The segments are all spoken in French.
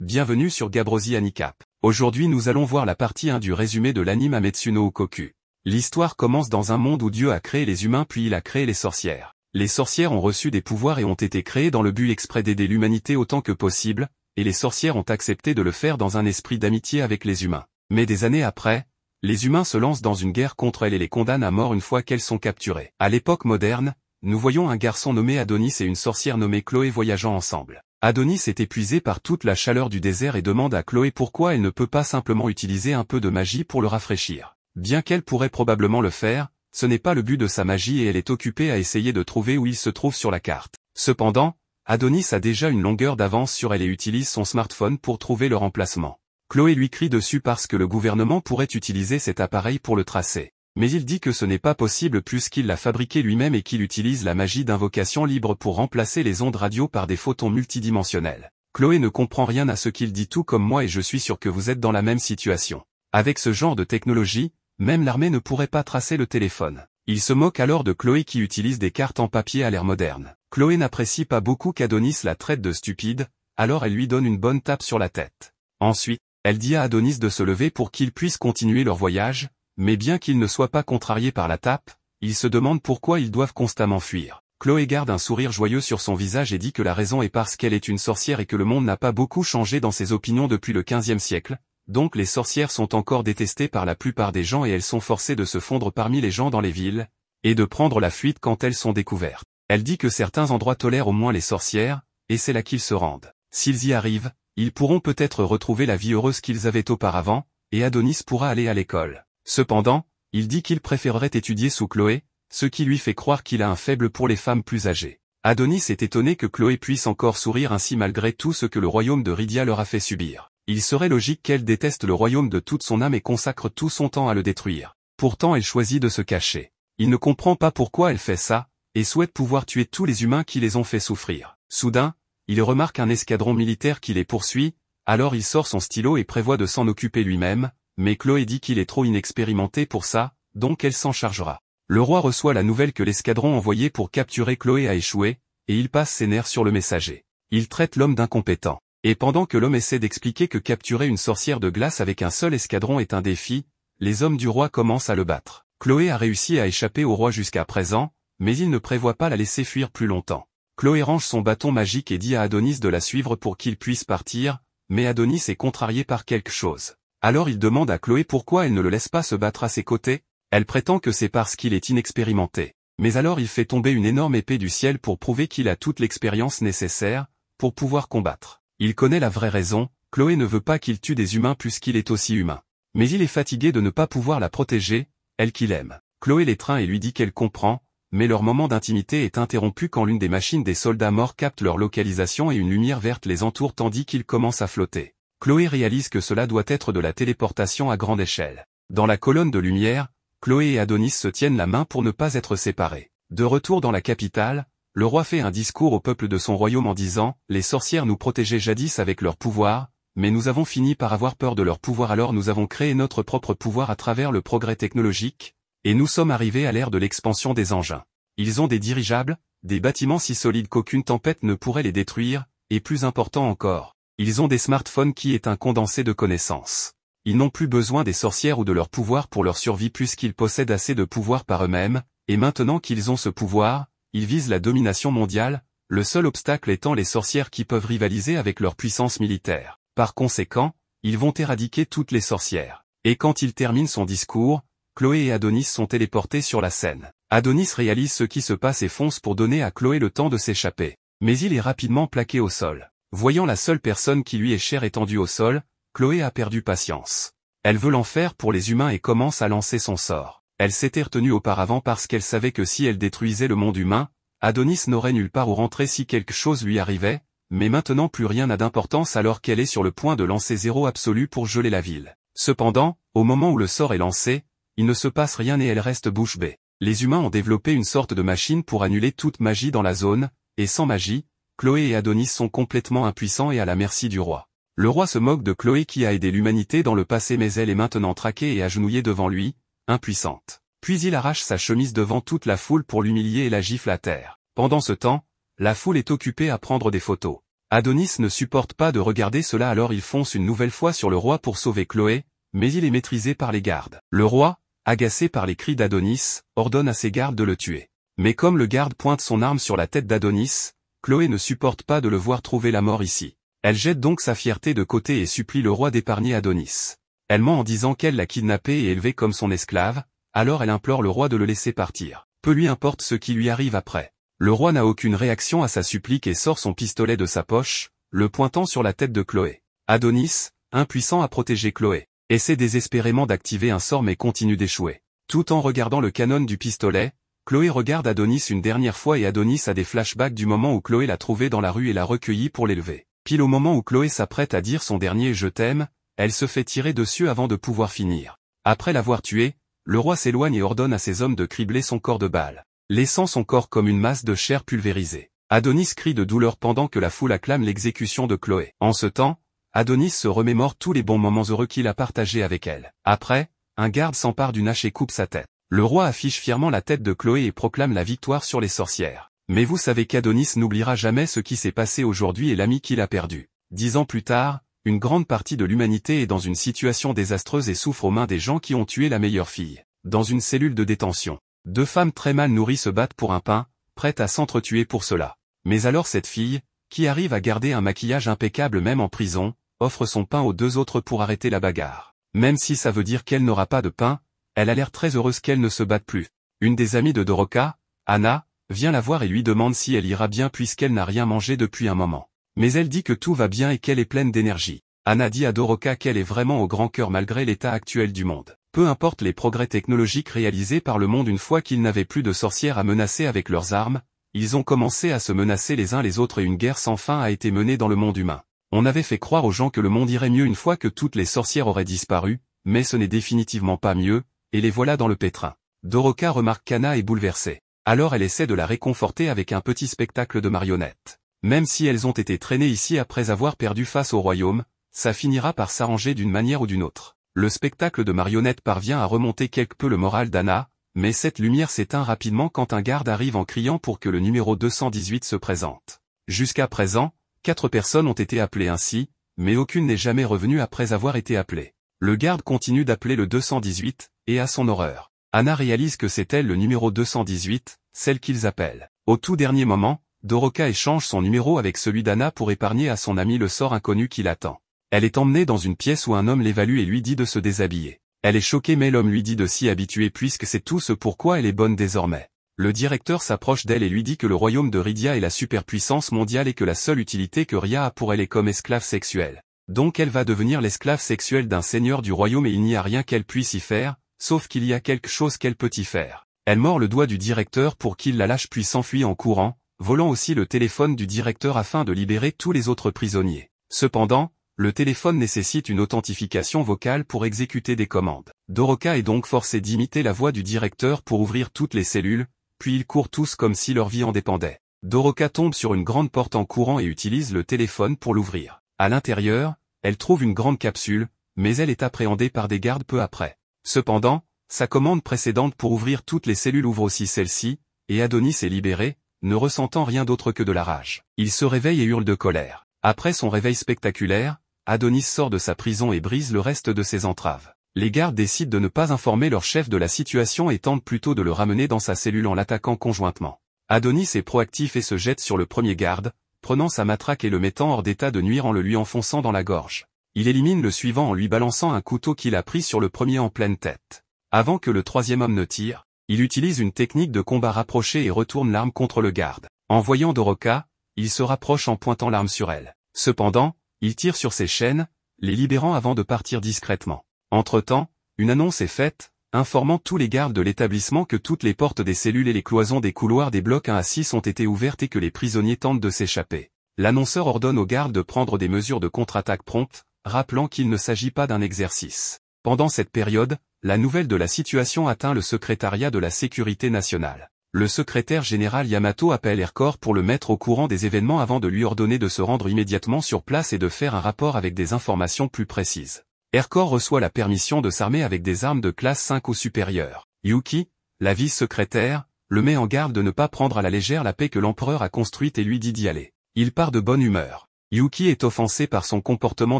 Bienvenue sur Gabrosi Handicap. Aujourd'hui nous allons voir la partie 1 du résumé de l'anime Ametsu no Ukoku. L'histoire commence dans un monde où Dieu a créé les humains puis il a créé les sorcières. Les sorcières ont reçu des pouvoirs et ont été créées dans le but exprès d'aider l'humanité autant que possible, et les sorcières ont accepté de le faire dans un esprit d'amitié avec les humains. Mais des années après, les humains se lancent dans une guerre contre elles et les condamnent à mort une fois qu'elles sont capturées. À l'époque moderne, nous voyons un garçon nommé Adonis et une sorcière nommée Chloé voyageant ensemble. Adonis est épuisé par toute la chaleur du désert et demande à Chloé pourquoi elle ne peut pas simplement utiliser un peu de magie pour le rafraîchir. Bien qu'elle pourrait probablement le faire, ce n'est pas le but de sa magie et elle est occupée à essayer de trouver où il se trouve sur la carte. Cependant, Adonis a déjà une longueur d'avance sur elle et utilise son smartphone pour trouver leur emplacement. Chloé lui crie dessus parce que le gouvernement pourrait utiliser cet appareil pour le tracer. Mais il dit que ce n'est pas possible puisqu'il l'a fabriqué lui-même et qu'il utilise la magie d'invocation libre pour remplacer les ondes radio par des photons multidimensionnels. Chloé ne comprend rien à ce qu'il dit tout comme moi et je suis sûr que vous êtes dans la même situation. Avec ce genre de technologie, même l'armée ne pourrait pas tracer le téléphone. Il se moque alors de Chloé qui utilise des cartes en papier à l'ère moderne. Chloé n'apprécie pas beaucoup qu'Adonis la traite de stupide, alors elle lui donne une bonne tape sur la tête. Ensuite, elle dit à Adonis de se lever pour qu'ils puissent continuer leur voyage, mais bien qu'il ne soit pas contrarié par la tape, il se demande pourquoi ils doivent constamment fuir. Chloé garde un sourire joyeux sur son visage et dit que la raison est parce qu'elle est une sorcière et que le monde n'a pas beaucoup changé dans ses opinions depuis le XVe siècle, donc les sorcières sont encore détestées par la plupart des gens et elles sont forcées de se fondre parmi les gens dans les villes, et de prendre la fuite quand elles sont découvertes. Elle dit que certains endroits tolèrent au moins les sorcières, et c'est là qu'ils se rendent. S'ils y arrivent, ils pourront peut-être retrouver la vie heureuse qu'ils avaient auparavant, et Adonis pourra aller à l'école. Cependant, il dit qu'il préférerait étudier sous Chloé, ce qui lui fait croire qu'il a un faible pour les femmes plus âgées. Adonis est étonné que Chloé puisse encore sourire ainsi malgré tout ce que le royaume de Rydia leur a fait subir. Il serait logique qu'elle déteste le royaume de toute son âme et consacre tout son temps à le détruire. Pourtant elle choisit de se cacher. Il ne comprend pas pourquoi elle fait ça, et souhaite pouvoir tuer tous les humains qui les ont fait souffrir. Soudain, il remarque un escadron militaire qui les poursuit, alors il sort son stylo et prévoit de s'en occuper lui-même, mais Chloé dit qu'il est trop inexpérimenté pour ça, donc elle s'en chargera. Le roi reçoit la nouvelle que l'escadron envoyé pour capturer Chloé a échoué, et il passe ses nerfs sur le messager. Il traite l'homme d'incompétent. Et pendant que l'homme essaie d'expliquer que capturer une sorcière de glace avec un seul escadron est un défi, les hommes du roi commencent à le battre. Chloé a réussi à échapper au roi jusqu'à présent, mais il ne prévoit pas la laisser fuir plus longtemps. Chloé range son bâton magique et dit à Adonis de la suivre pour qu'il puisse partir, mais Adonis est contrarié par quelque chose. Alors il demande à Chloé pourquoi elle ne le laisse pas se battre à ses côtés. Elle prétend que c'est parce qu'il est inexpérimenté. Mais alors il fait tomber une énorme épée du ciel pour prouver qu'il a toute l'expérience nécessaire pour pouvoir combattre. Il connaît la vraie raison, Chloé ne veut pas qu'il tue des humains puisqu'il est aussi humain. Mais il est fatigué de ne pas pouvoir la protéger, elle qu'il aime. Chloé l'étreint et lui dit qu'elle comprend, mais leur moment d'intimité est interrompu quand l'une des machines des soldats morts capte leur localisation et une lumière verte les entoure tandis qu'ils commencent à flotter. Chloé réalise que cela doit être de la téléportation à grande échelle. Dans la colonne de lumière, Chloé et Adonis se tiennent la main pour ne pas être séparés. De retour dans la capitale, le roi fait un discours au peuple de son royaume en disant « Les sorcières nous protégeaient jadis avec leur pouvoir, mais nous avons fini par avoir peur de leur pouvoir alors nous avons créé notre propre pouvoir à travers le progrès technologique, et nous sommes arrivés à l'ère de l'expansion des engins. Ils ont des dirigeables, des bâtiments si solides qu'aucune tempête ne pourrait les détruire, et plus important encore. Ils ont des smartphones qui est un condensé de connaissances. Ils n'ont plus besoin des sorcières ou de leur pouvoir pour leur survie puisqu'ils possèdent assez de pouvoir par eux-mêmes, et maintenant qu'ils ont ce pouvoir, ils visent la domination mondiale, le seul obstacle étant les sorcières qui peuvent rivaliser avec leur puissance militaire. Par conséquent, ils vont éradiquer toutes les sorcières. Et quand il termine son discours, Chloé et Adonis sont téléportés sur la scène. Adonis réalise ce qui se passe et fonce pour donner à Chloé le temps de s'échapper. Mais il est rapidement plaqué au sol. Voyant la seule personne qui lui est chère étendue au sol, Chloé a perdu patience. Elle veut l'enfer pour les humains et commence à lancer son sort. Elle s'était retenue auparavant parce qu'elle savait que si elle détruisait le monde humain, Adonis n'aurait nulle part où rentrer si quelque chose lui arrivait, mais maintenant plus rien n'a d'importance alors qu'elle est sur le point de lancer zéro absolu pour geler la ville. Cependant, au moment où le sort est lancé, il ne se passe rien et elle reste bouche bée. Les humains ont développé une sorte de machine pour annuler toute magie dans la zone, et sans magie, Chloé et Adonis sont complètement impuissants et à la merci du roi. Le roi se moque de Chloé qui a aidé l'humanité dans le passé mais elle est maintenant traquée et agenouillée devant lui, impuissante. Puis il arrache sa chemise devant toute la foule pour l'humilier et la gifle à terre. Pendant ce temps, la foule est occupée à prendre des photos. Adonis ne supporte pas de regarder cela, alors il fonce une nouvelle fois sur le roi pour sauver Chloé, mais il est maîtrisé par les gardes. Le roi, agacé par les cris d'Adonis, ordonne à ses gardes de le tuer. Mais comme le garde pointe son arme sur la tête d'Adonis, Chloé ne supporte pas de le voir trouver la mort ici. Elle jette donc sa fierté de côté et supplie le roi d'épargner Adonis. Elle ment en disant qu'elle l'a kidnappé et élevé comme son esclave, alors elle implore le roi de le laisser partir. Peu lui importe ce qui lui arrive après. Le roi n'a aucune réaction à sa supplique et sort son pistolet de sa poche, le pointant sur la tête de Chloé. Adonis, impuissant à protéger Chloé, essaie désespérément d'activer un sort mais continue d'échouer. Tout en regardant le canon du pistolet, Chloé regarde Adonis une dernière fois et Adonis a des flashbacks du moment où Chloé l'a trouvé dans la rue et l'a recueilli pour l'élever. Pile au moment où Chloé s'apprête à dire son dernier « je t'aime », elle se fait tirer dessus avant de pouvoir finir. Après l'avoir tué, le roi s'éloigne et ordonne à ses hommes de cribler son corps de balles, laissant son corps comme une masse de chair pulvérisée. Adonis crie de douleur pendant que la foule acclame l'exécution de Chloé. En ce temps, Adonis se remémore tous les bons moments heureux qu'il a partagés avec elle. Après, un garde s'empare d'une hache et coupe sa tête. Le roi affiche fièrement la tête de Chloé et proclame la victoire sur les sorcières. Mais vous savez qu'Adonis n'oubliera jamais ce qui s'est passé aujourd'hui et l'ami qu'il a perdu. 10 ans plus tard, une grande partie de l'humanité est dans une situation désastreuse et souffre aux mains des gens qui ont tué la meilleure fille. Dans une cellule de détention, 2 femmes très mal nourries se battent pour un pain, prêtes à s'entretuer pour cela. Mais alors cette fille, qui arrive à garder un maquillage impeccable même en prison, offre son pain aux 2 autres pour arrêter la bagarre. Même si ça veut dire qu'elle n'aura pas de pain, elle a l'air très heureuse qu'elle ne se batte plus. Une des amies de Doroka, Anna, vient la voir et lui demande si elle ira bien puisqu'elle n'a rien mangé depuis un moment. Mais elle dit que tout va bien et qu'elle est pleine d'énergie. Anna dit à Doroka qu'elle est vraiment au grand cœur malgré l'état actuel du monde. Peu importe les progrès technologiques réalisés par le monde, une fois qu'ils n'avaient plus de sorcières à menacer avec leurs armes, ils ont commencé à se menacer les uns les autres et une guerre sans fin a été menée dans le monde humain. On avait fait croire aux gens que le monde irait mieux une fois que toutes les sorcières auraient disparu, mais ce n'est définitivement pas mieux, et les voilà dans le pétrin. Doroka remarque qu'Anna est bouleversée. Alors elle essaie de la réconforter avec un petit spectacle de marionnettes. Même si elles ont été traînées ici après avoir perdu face au royaume, ça finira par s'arranger d'une manière ou d'une autre. Le spectacle de marionnettes parvient à remonter quelque peu le moral d'Anna, mais cette lumière s'éteint rapidement quand un garde arrive en criant pour que le numéro 218 se présente. Jusqu'à présent, 4 personnes ont été appelées ainsi, mais aucune n'est jamais revenue après avoir été appelée. Le garde continue d'appeler le 218, et à son horreur, Anna réalise que c'est elle le numéro 218, celle qu'ils appellent. Au tout dernier moment, Doroka échange son numéro avec celui d'Anna pour épargner à son ami le sort inconnu qui l'attend. Elle est emmenée dans une pièce où un homme l'évalue et lui dit de se déshabiller. Elle est choquée mais l'homme lui dit de s'y habituer puisque c'est tout ce pourquoi elle est bonne désormais. Le directeur s'approche d'elle et lui dit que le royaume de Rydia est la superpuissance mondiale et que la seule utilité que Ria a pour elle est comme esclave sexuelle. Donc elle va devenir l'esclave sexuelle d'un seigneur du royaume et il n'y a rien qu'elle puisse y faire, sauf qu'il y a quelque chose qu'elle peut y faire. Elle mord le doigt du directeur pour qu'il la lâche puis s'enfuit en courant, volant aussi le téléphone du directeur afin de libérer tous les autres prisonniers. Cependant, le téléphone nécessite une authentification vocale pour exécuter des commandes. Doroka est donc forcée d'imiter la voix du directeur pour ouvrir toutes les cellules, puis ils courent tous comme si leur vie en dépendait. Doroka tombe sur une grande porte en courant et utilise le téléphone pour l'ouvrir. À l'intérieur, elle trouve une grande capsule, mais elle est appréhendée par des gardes peu après. Cependant, sa commande précédente pour ouvrir toutes les cellules ouvre aussi celle-ci, et Adonis est libéré, ne ressentant rien d'autre que de la rage. Il se réveille et hurle de colère. Après son réveil spectaculaire, Adonis sort de sa prison et brise le reste de ses entraves. Les gardes décident de ne pas informer leur chef de la situation et tentent plutôt de le ramener dans sa cellule en l'attaquant conjointement. Adonis est proactif et se jette sur le premier garde, prenant sa matraque et le mettant hors d'état de nuire en le lui enfonçant dans la gorge. Il élimine le suivant en lui balançant un couteau qu'il a pris sur le premier en pleine tête. Avant que le troisième homme ne tire, il utilise une technique de combat rapproché et retourne l'arme contre le garde. En voyant Doroka, il se rapproche en pointant l'arme sur elle. Cependant, il tire sur ses chaînes, les libérant avant de partir discrètement. Entre-temps, une annonce est faite, informant tous les gardes de l'établissement que toutes les portes des cellules et les cloisons des couloirs des blocs 1 à 6 ont été ouvertes et que les prisonniers tentent de s'échapper. L'annonceur ordonne aux gardes de prendre des mesures de contre-attaque promptes, rappelant qu'il ne s'agit pas d'un exercice. Pendant cette période, la nouvelle de la situation atteint le secrétariat de la sécurité nationale. Le secrétaire général Yamato appelle Aircore pour le mettre au courant des événements avant de lui ordonner de se rendre immédiatement sur place et de faire un rapport avec des informations plus précises. Aircore reçoit la permission de s'armer avec des armes de classe 5 ou supérieure. Yuki, la vice-secrétaire, le met en garde de ne pas prendre à la légère la paix que l'empereur a construite et lui dit d'y aller. Il part de bonne humeur. Yuki est offensé par son comportement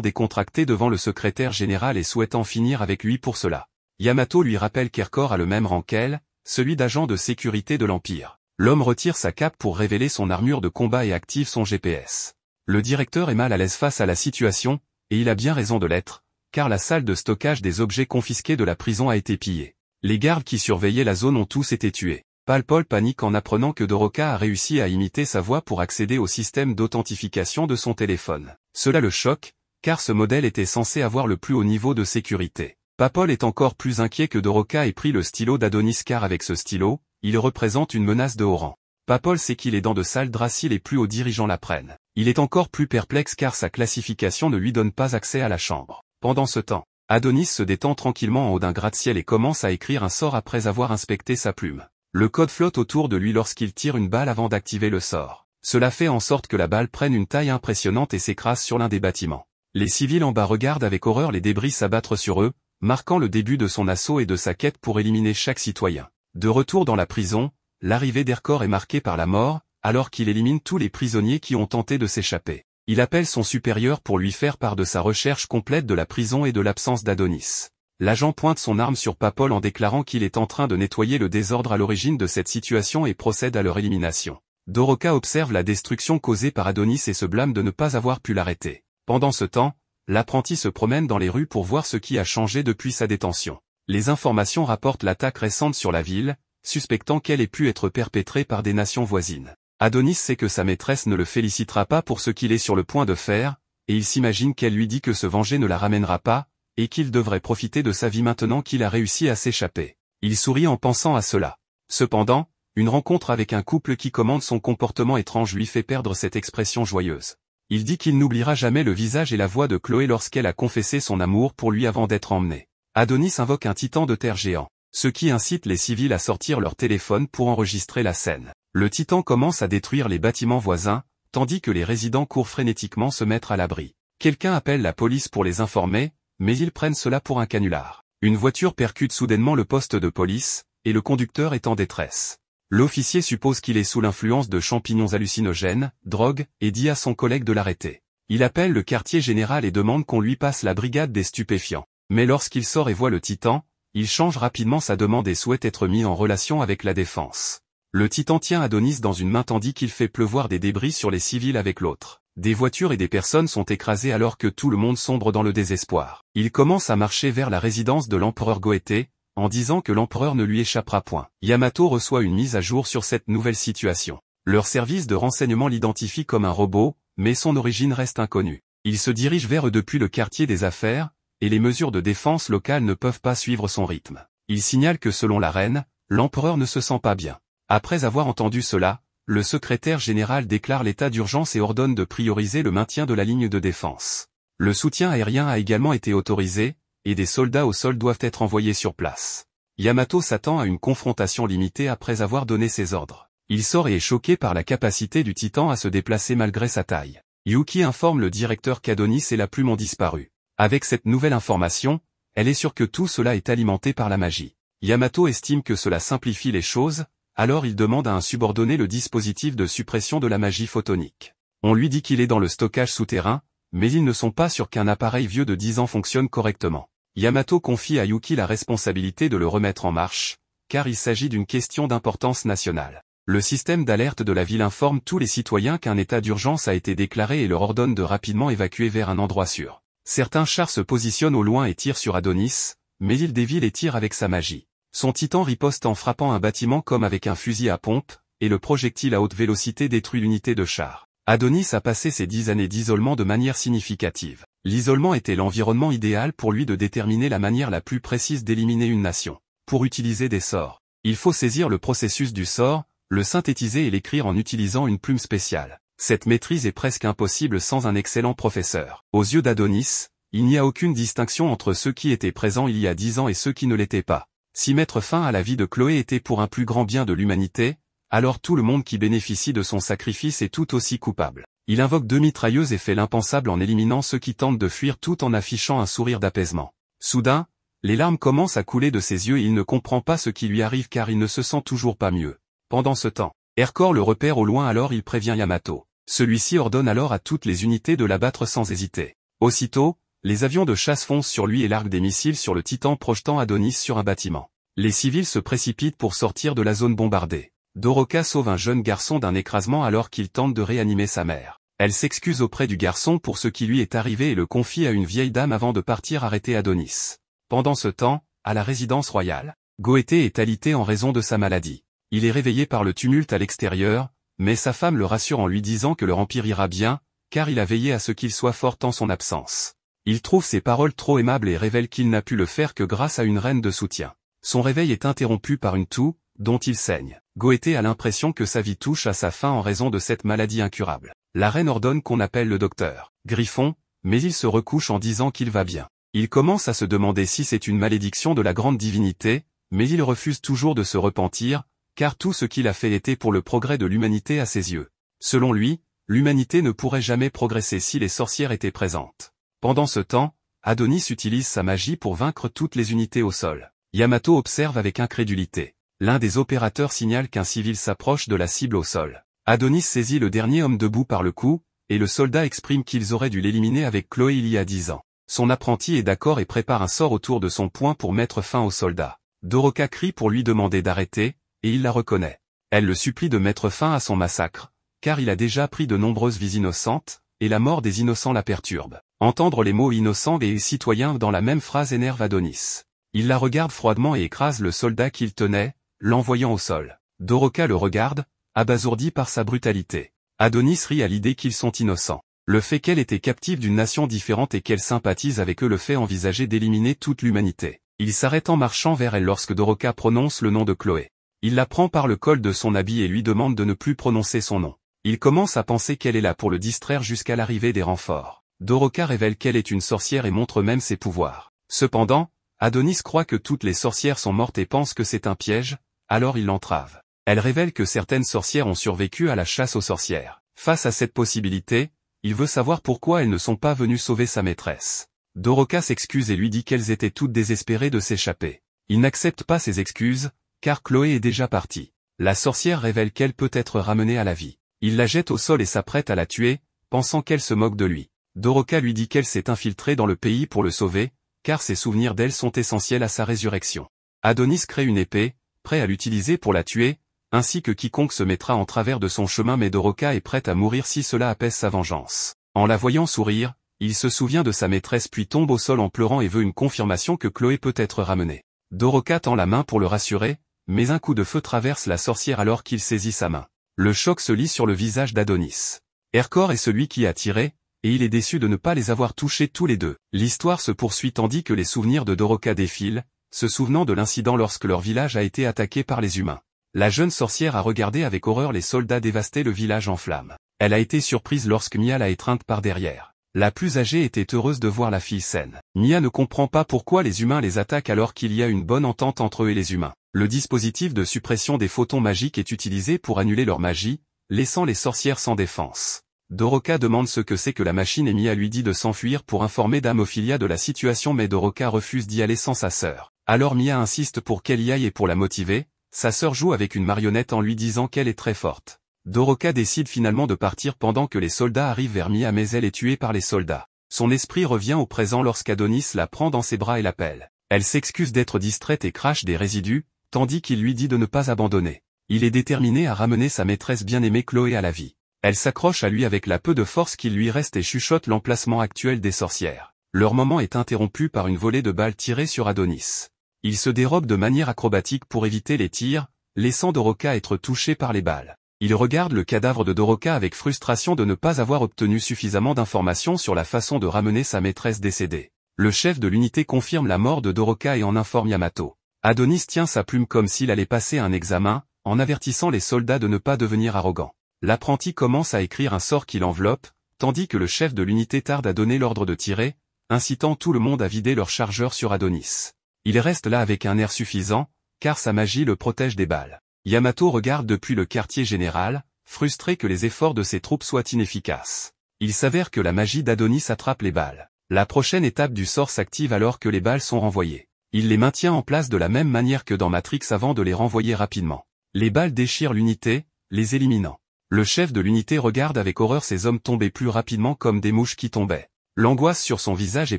décontracté devant le secrétaire général et souhaite en finir avec lui pour cela. Yamato lui rappelle qu'Erkor a le même rang qu'elle, celui d'agent de sécurité de l'Empire. L'homme retire sa cape pour révéler son armure de combat et active son GPS. Le directeur est mal à l'aise face à la situation, et il a bien raison de l'être, car la salle de stockage des objets confisqués de la prison a été pillée. Les gardes qui surveillaient la zone ont tous été tués. Palpol panique en apprenant que Doroka a réussi à imiter sa voix pour accéder au système d'authentification de son téléphone. Cela le choque, car ce modèle était censé avoir le plus haut niveau de sécurité. Papol est encore plus inquiet que Doroka ait pris le stylo d'Adonis car avec ce stylo, il représente une menace de haut rang. Papol sait qu'il est dans de sales draps si les plus hauts dirigeants l'apprennent. Il est encore plus perplexe car sa classification ne lui donne pas accès à la chambre. Pendant ce temps, Adonis se détend tranquillement en haut d'un gratte-ciel et commence à écrire un sort après avoir inspecté sa plume. Le code flotte autour de lui lorsqu'il tire une balle avant d'activer le sort. Cela fait en sorte que la balle prenne une taille impressionnante et s'écrase sur l'un des bâtiments. Les civils en bas regardent avec horreur les débris s'abattre sur eux, marquant le début de son assaut et de sa quête pour éliminer chaque citoyen. De retour dans la prison, l'arrivée d'Erkor est marquée par la mort, alors qu'il élimine tous les prisonniers qui ont tenté de s'échapper. Il appelle son supérieur pour lui faire part de sa recherche complète de la prison et de l'absence d'Adonis. L'agent pointe son arme sur Papol en déclarant qu'il est en train de nettoyer le désordre à l'origine de cette situation et procède à leur élimination. Doroka observe la destruction causée par Adonis et se blâme de ne pas avoir pu l'arrêter. Pendant ce temps, l'apprenti se promène dans les rues pour voir ce qui a changé depuis sa détention. Les informations rapportent l'attaque récente sur la ville, suspectant qu'elle ait pu être perpétrée par des nations voisines. Adonis sait que sa maîtresse ne le félicitera pas pour ce qu'il est sur le point de faire, et il s'imagine qu'elle lui dit que se venger ne la ramènera pas, et qu'il devrait profiter de sa vie maintenant qu'il a réussi à s'échapper. Il sourit en pensant à cela. Cependant, une rencontre avec un couple qui commande son comportement étrange lui fait perdre cette expression joyeuse. Il dit qu'il n'oubliera jamais le visage et la voix de Chloé lorsqu'elle a confessé son amour pour lui avant d'être emmenée. Adonis invoque un titan de terre géant, ce qui incite les civils à sortir leur téléphone pour enregistrer la scène. Le titan commence à détruire les bâtiments voisins, tandis que les résidents courent frénétiquement se mettre à l'abri. Quelqu'un appelle la police pour les informer, mais ils prennent cela pour un canular. Une voiture percute soudainement le poste de police, et le conducteur est en détresse. L'officier suppose qu'il est sous l'influence de champignons hallucinogènes, drogue, et dit à son collègue de l'arrêter. Il appelle le quartier général et demande qu'on lui passe la brigade des stupéfiants. Mais lorsqu'il sort et voit le titan, il change rapidement sa demande et souhaite être mis en relation avec la défense. Le titan tient Adonis dans une main tandis qu'il fait pleuvoir des débris sur les civils avec l'autre. Des voitures et des personnes sont écrasées alors que tout le monde sombre dans le désespoir. Il commence à marcher vers la résidence de l'empereur Goethe, en disant que l'empereur ne lui échappera point. Yamato reçoit une mise à jour sur cette nouvelle situation. Leur service de renseignement l'identifie comme un robot, mais son origine reste inconnue. Il se dirige vers eux depuis le quartier des affaires, et les mesures de défense locales ne peuvent pas suivre son rythme. Il signale que selon la reine, l'empereur ne se sent pas bien. Après avoir entendu cela, le secrétaire général déclare l'état d'urgence et ordonne de prioriser le maintien de la ligne de défense. Le soutien aérien a également été autorisé, et des soldats au sol doivent être envoyés sur place. Yamato s'attend à une confrontation limitée après avoir donné ses ordres. Il sort et est choqué par la capacité du titan à se déplacer malgré sa taille. Yuki informe le directeur qu'Adonis et la plume ont disparu. Avec cette nouvelle information, elle est sûre que tout cela est alimenté par la magie. Yamato estime que cela simplifie les choses, alors il demande à un subordonné le dispositif de suppression de la magie photonique. On lui dit qu'il est dans le stockage souterrain, mais ils ne sont pas sûrs qu'un appareil vieux de 10 ans fonctionne correctement. Yamato confie à Yuki la responsabilité de le remettre en marche, car il s'agit d'une question d'importance nationale. Le système d'alerte de la ville informe tous les citoyens qu'un état d'urgence a été déclaré et leur ordonne de rapidement évacuer vers un endroit sûr. Certains chars se positionnent au loin et tirent sur Adonis, mais il dévie les tirs avec sa magie. Son titan riposte en frappant un bâtiment comme avec un fusil à pompe, et le projectile à haute vélocité détruit l'unité de char. Adonis a passé ses 10 années d'isolement de manière significative. L'isolement était l'environnement idéal pour lui de déterminer la manière la plus précise d'éliminer une nation. Pour utiliser des sorts, il faut saisir le processus du sort, le synthétiser et l'écrire en utilisant une plume spéciale. Cette maîtrise est presque impossible sans un excellent professeur. Aux yeux d'Adonis, il n'y a aucune distinction entre ceux qui étaient présents il y a 10 ans et ceux qui ne l'étaient pas. Si mettre fin à la vie de Chloé était pour un plus grand bien de l'humanité, alors tout le monde qui bénéficie de son sacrifice est tout aussi coupable. Il invoque 2 mitrailleuses et fait l'impensable en éliminant ceux qui tentent de fuir tout en affichant un sourire d'apaisement. Soudain, les larmes commencent à couler de ses yeux et il ne comprend pas ce qui lui arrive car il ne se sent toujours pas mieux. Pendant ce temps, Erkor le repère au loin alors il prévient Yamato. Celui-ci ordonne alors à toutes les unités de l'abattre sans hésiter. Aussitôt, les avions de chasse foncent sur lui et larguent des missiles sur le Titan projetant Adonis sur un bâtiment. Les civils se précipitent pour sortir de la zone bombardée. Doroka sauve un jeune garçon d'un écrasement alors qu'il tente de réanimer sa mère. Elle s'excuse auprès du garçon pour ce qui lui est arrivé et le confie à une vieille dame avant de partir arrêter Adonis. Pendant ce temps, à la résidence royale, Goété est alité en raison de sa maladie. Il est réveillé par le tumulte à l'extérieur, mais sa femme le rassure en lui disant que leur empire ira bien, car il a veillé à ce qu'il soit fort en son absence. Il trouve ses paroles trop aimables et révèle qu'il n'a pu le faire que grâce à une reine de soutien. Son réveil est interrompu par une toux, dont il saigne. Goété a l'impression que sa vie touche à sa fin en raison de cette maladie incurable. La reine ordonne qu'on appelle le docteur Griffon, mais il se recouche en disant qu'il va bien. Il commence à se demander si c'est une malédiction de la grande divinité, mais il refuse toujours de se repentir, car tout ce qu'il a fait était pour le progrès de l'humanité à ses yeux. Selon lui, l'humanité ne pourrait jamais progresser si les sorcières étaient présentes. Pendant ce temps, Adonis utilise sa magie pour vaincre toutes les unités au sol. Yamato observe avec incrédulité. L'un des opérateurs signale qu'un civil s'approche de la cible au sol. Adonis saisit le dernier homme debout par le cou, et le soldat exprime qu'ils auraient dû l'éliminer avec Chloé il y a 10 ans. Son apprenti est d'accord et prépare un sort autour de son poing pour mettre fin au soldat. Doroka crie pour lui demander d'arrêter, et il la reconnaît. Elle le supplie de mettre fin à son massacre, car il a déjà pris de nombreuses vies innocentes, et la mort des innocents la perturbe. Entendre les mots innocents et citoyens dans la même phrase énerve Adonis. Il la regarde froidement et écrase le soldat qu'il tenait, l'envoyant au sol. Doroka le regarde, abasourdi par sa brutalité. Adonis rit à l'idée qu'ils sont innocents. Le fait qu'elle était captive d'une nation différente et qu'elle sympathise avec eux le fait envisager d'éliminer toute l'humanité. Il s'arrête en marchant vers elle lorsque Doroka prononce le nom de Chloé. Il la prend par le col de son habit et lui demande de ne plus prononcer son nom. Il commence à penser qu'elle est là pour le distraire jusqu'à l'arrivée des renforts. Doroka révèle qu'elle est une sorcière et montre même ses pouvoirs. Cependant, Adonis croit que toutes les sorcières sont mortes et pense que c'est un piège, alors il l'entrave. Elle révèle que certaines sorcières ont survécu à la chasse aux sorcières. Face à cette possibilité, il veut savoir pourquoi elles ne sont pas venues sauver sa maîtresse. Doroka s'excuse et lui dit qu'elles étaient toutes désespérées de s'échapper. Il n'accepte pas ses excuses, car Chloé est déjà partie. La sorcière révèle qu'elle peut être ramenée à la vie. Il la jette au sol et s'apprête à la tuer, pensant qu'elle se moque de lui. Doroka lui dit qu'elle s'est infiltrée dans le pays pour le sauver, car ses souvenirs d'elle sont essentiels à sa résurrection. Adonis crée une épée, prêt à l'utiliser pour la tuer, ainsi que quiconque se mettra en travers de son chemin, mais Doroka est prête à mourir si cela apaise sa vengeance. En la voyant sourire, il se souvient de sa maîtresse puis tombe au sol en pleurant et veut une confirmation que Chloé peut être ramenée. Doroka tend la main pour le rassurer, mais un coup de feu traverse la sorcière alors qu'il saisit sa main. Le choc se lit sur le visage d'Adonis. Hercor est celui qui a tiré, et il est déçu de ne pas les avoir touchés tous les deux. L'histoire se poursuit tandis que les souvenirs de Doroka défilent, se souvenant de l'incident lorsque leur village a été attaqué par les humains. La jeune sorcière a regardé avec horreur les soldats dévaster le village en flammes. Elle a été surprise lorsque Mia l'a étreinte par derrière. La plus âgée était heureuse de voir la fille saine. Mia ne comprend pas pourquoi les humains les attaquent alors qu'il y a une bonne entente entre eux et les humains. Le dispositif de suppression des photons magiques est utilisé pour annuler leur magie, laissant les sorcières sans défense. Doroka demande ce que c'est que la machine et Mia lui dit de s'enfuir pour informer Dame Ophilia de la situation, mais Doroka refuse d'y aller sans sa sœur. Alors Mia insiste pour qu'elle y aille et pour la motiver, sa sœur joue avec une marionnette en lui disant qu'elle est très forte. Doroka décide finalement de partir pendant que les soldats arrivent vers Mia, mais elle est tuée par les soldats. Son esprit revient au présent lorsqu'Adonis la prend dans ses bras et l'appelle. Elle s'excuse d'être distraite et crache des résidus, tandis qu'il lui dit de ne pas abandonner. Il est déterminé à ramener sa maîtresse bien-aimée Chloé à la vie. Elle s'accroche à lui avec la peu de force qu'il lui reste et chuchote l'emplacement actuel des sorcières. Leur moment est interrompu par une volée de balles tirées sur Adonis. Il se dérobe de manière acrobatique pour éviter les tirs, laissant Doroka être touché par les balles. Il regarde le cadavre de Doroka avec frustration de ne pas avoir obtenu suffisamment d'informations sur la façon de ramener sa maîtresse décédée. Le chef de l'unité confirme la mort de Doroka et en informe Yamato. Adonis tient sa plume comme s'il allait passer un examen, en avertissant les soldats de ne pas devenir arrogants. L'apprenti commence à écrire un sort qui l'enveloppe, tandis que le chef de l'unité tarde à donner l'ordre de tirer, incitant tout le monde à vider leur chargeur sur Adonis. Il reste là avec un air suffisant, car sa magie le protège des balles. Yamato regarde depuis le quartier général, frustré que les efforts de ses troupes soient inefficaces. Il s'avère que la magie d'Adonis attrape les balles. La prochaine étape du sort s'active alors que les balles sont renvoyées. Il les maintient en place de la même manière que dans Matrix avant de les renvoyer rapidement. Les balles déchirent l'unité, les éliminant. Le chef de l'unité regarde avec horreur ces hommes tomber plus rapidement comme des mouches qui tombaient. L'angoisse sur son visage est